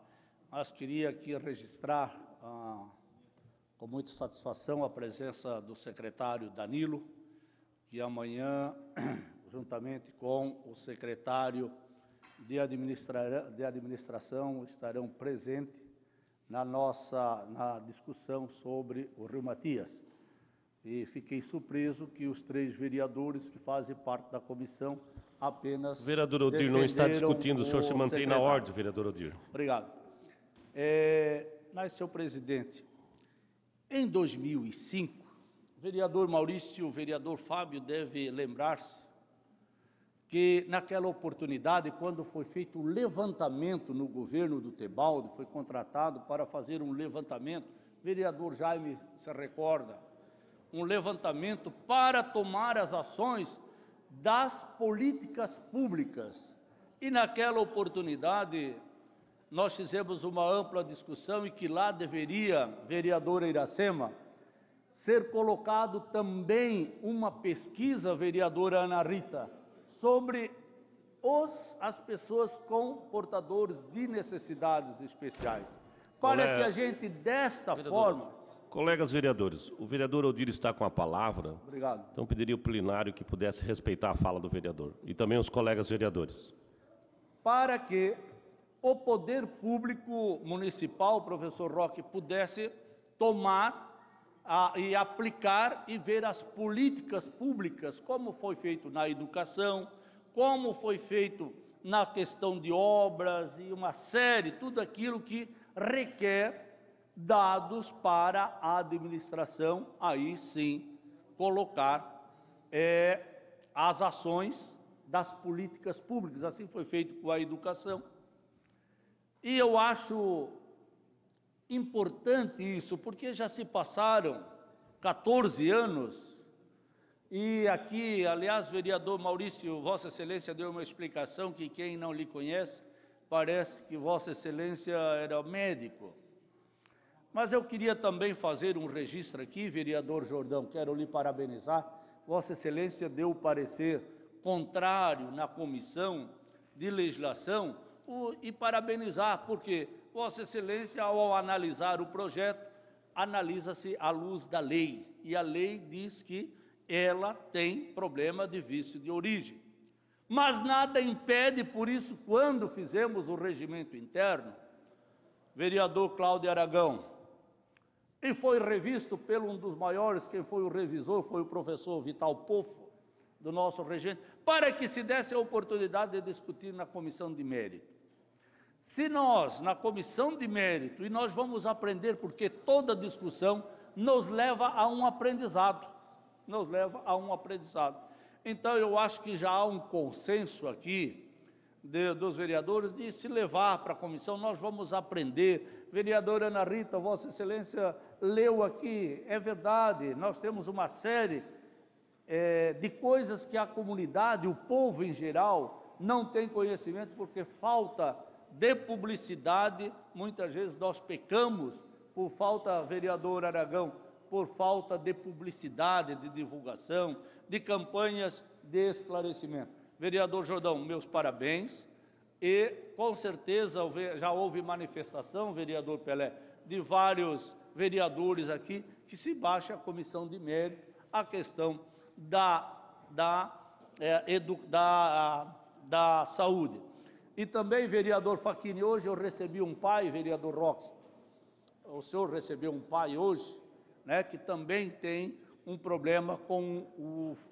Mas queria aqui registrar, com muita satisfação, a presença do secretário Danilo, que amanhã, juntamente com o secretário de administração, estarão presentes na discussão sobre o Rio Matias. E fiquei surpreso que os 3 vereadores que fazem parte da comissão apenas vereador Odir não está discutindo, o senhor se mantém na ordem, vereador Odir. Obrigado. Mas, senhor presidente, em 2005, o vereador Maurício e o vereador Fábio devem lembrar-se que, naquela oportunidade, quando foi feito o levantamento no governo do Tebaldo, foi contratado para fazer um levantamento, o vereador Jaime se recorda, um levantamento para tomar as ações das políticas públicas. E naquela oportunidade, nós fizemos uma ampla discussão e que lá deveria, vereadora Iracema, ser colocado também uma pesquisa, vereadora Ana Rita, sobre as pessoas com portadores de necessidades especiais. Para que a gente, desta forma... Colegas vereadores, o vereador Odílio está com a palavra. Obrigado. Então, pediria ao plenário que pudesse respeitar a fala do vereador. E também os colegas vereadores. Para que o poder público municipal, professor Roque, pudesse tomar e aplicar e ver as políticas públicas, como foi feito na educação, como foi feito na questão de obras e uma série, tudo aquilo que requer dados para a administração, aí sim, colocar as ações das políticas públicas. Assim foi feito com a educação. E eu acho importante isso, porque já se passaram 14 anos, e aqui, aliás, vereador Maurício, Vossa Excelência deu uma explicação que quem não lhe conhece, parece que Vossa Excelência era médico. Mas eu queria também fazer um registro aqui, vereador Jordão, quero lhe parabenizar. Vossa Excelência deu o parecer contrário na Comissão de Legislação e parabenizar, porque Vossa Excelência, ao analisar o projeto, analisa-se à luz da lei, e a lei diz que ela tem problema de vício de origem. Mas nada impede, por isso, quando fizemos o regimento interno, vereador Cláudio Aragão, e foi revisto pelo um dos maiores, quem foi o revisor, foi o professor Vital Pofo, do nosso regimento, para que se desse a oportunidade de discutir na comissão de mérito. Se nós, na comissão de mérito, e nós vamos aprender, porque toda discussão nos leva a um aprendizado, Então, eu acho que já há um consenso aqui dos vereadores de se levar para a comissão, nós vamos aprender. Vereadora Ana Rita, Vossa Excelência leu aqui, é verdade, nós temos uma série de coisas que a comunidade, o povo em geral, não tem conhecimento porque falta de publicidade. Muitas vezes nós pecamos por falta, vereador Aragão, por falta de publicidade, de divulgação, de campanhas de esclarecimento. Vereador Jordão, meus parabéns, e com certeza já houve manifestação, vereador Pelé, de vários vereadores aqui, que se baixa a comissão de mérito a questão da saúde. E também, vereador Facchini, hoje eu recebi um pai, vereador Roque, o senhor recebeu um pai hoje, né, que também tem um problema com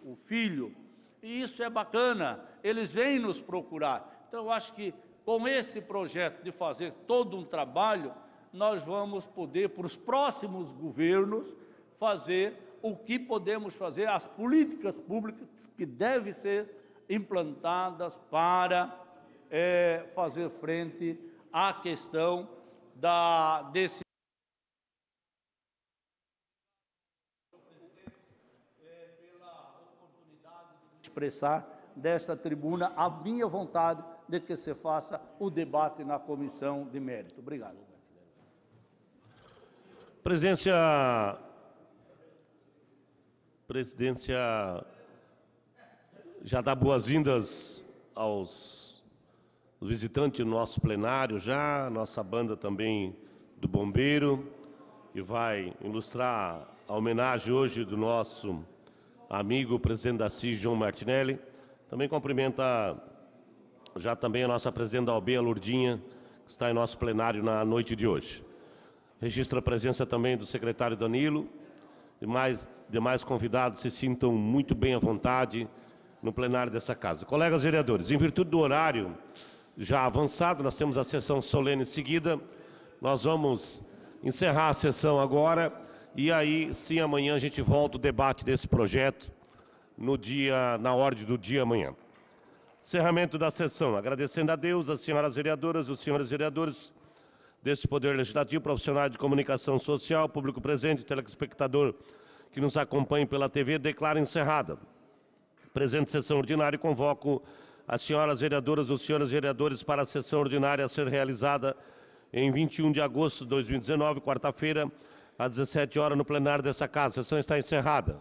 o filho, e isso é bacana, eles vêm nos procurar. Então, eu acho que com esse projeto de fazer todo um trabalho, nós vamos poder, para os próximos governos, fazer o que podemos fazer, as políticas públicas que devem ser implantadas para fazer frente à questão desse expressar desta tribuna a minha vontade de que se faça o debate na comissão de mérito. Obrigado. Presidência já dá boas-vindas aos visitantes do nosso plenário já, nossa banda também do Bombeiro, que vai ilustrar a homenagem hoje do nosso amigo, presidente da CIS, João Martinelli. Também cumprimenta já também a nossa presidente da OAB, a Lourdinha, que está em nosso plenário na noite de hoje. Registro a presença também do secretário Danilo. Demais convidados se sintam muito bem à vontade no plenário dessa casa. Colegas vereadores, em virtude do horário já avançado, nós temos a sessão solene em seguida. Nós vamos encerrar a sessão agora e aí, sim, amanhã a gente volta o debate desse projeto na ordem do dia amanhã. Encerramento da sessão. Agradecendo a Deus, as senhoras vereadoras, os senhores vereadores deste Poder Legislativo, profissionais de comunicação social, público presente, telespectador que nos acompanha pela TV, declaro encerrada. Presente sessão ordinária, convoco as senhoras vereadoras, os senhores vereadores para a sessão ordinária a ser realizada em 21 de agosto de 2019, quarta-feira, às 17 horas, no plenário dessa casa. A sessão está encerrada.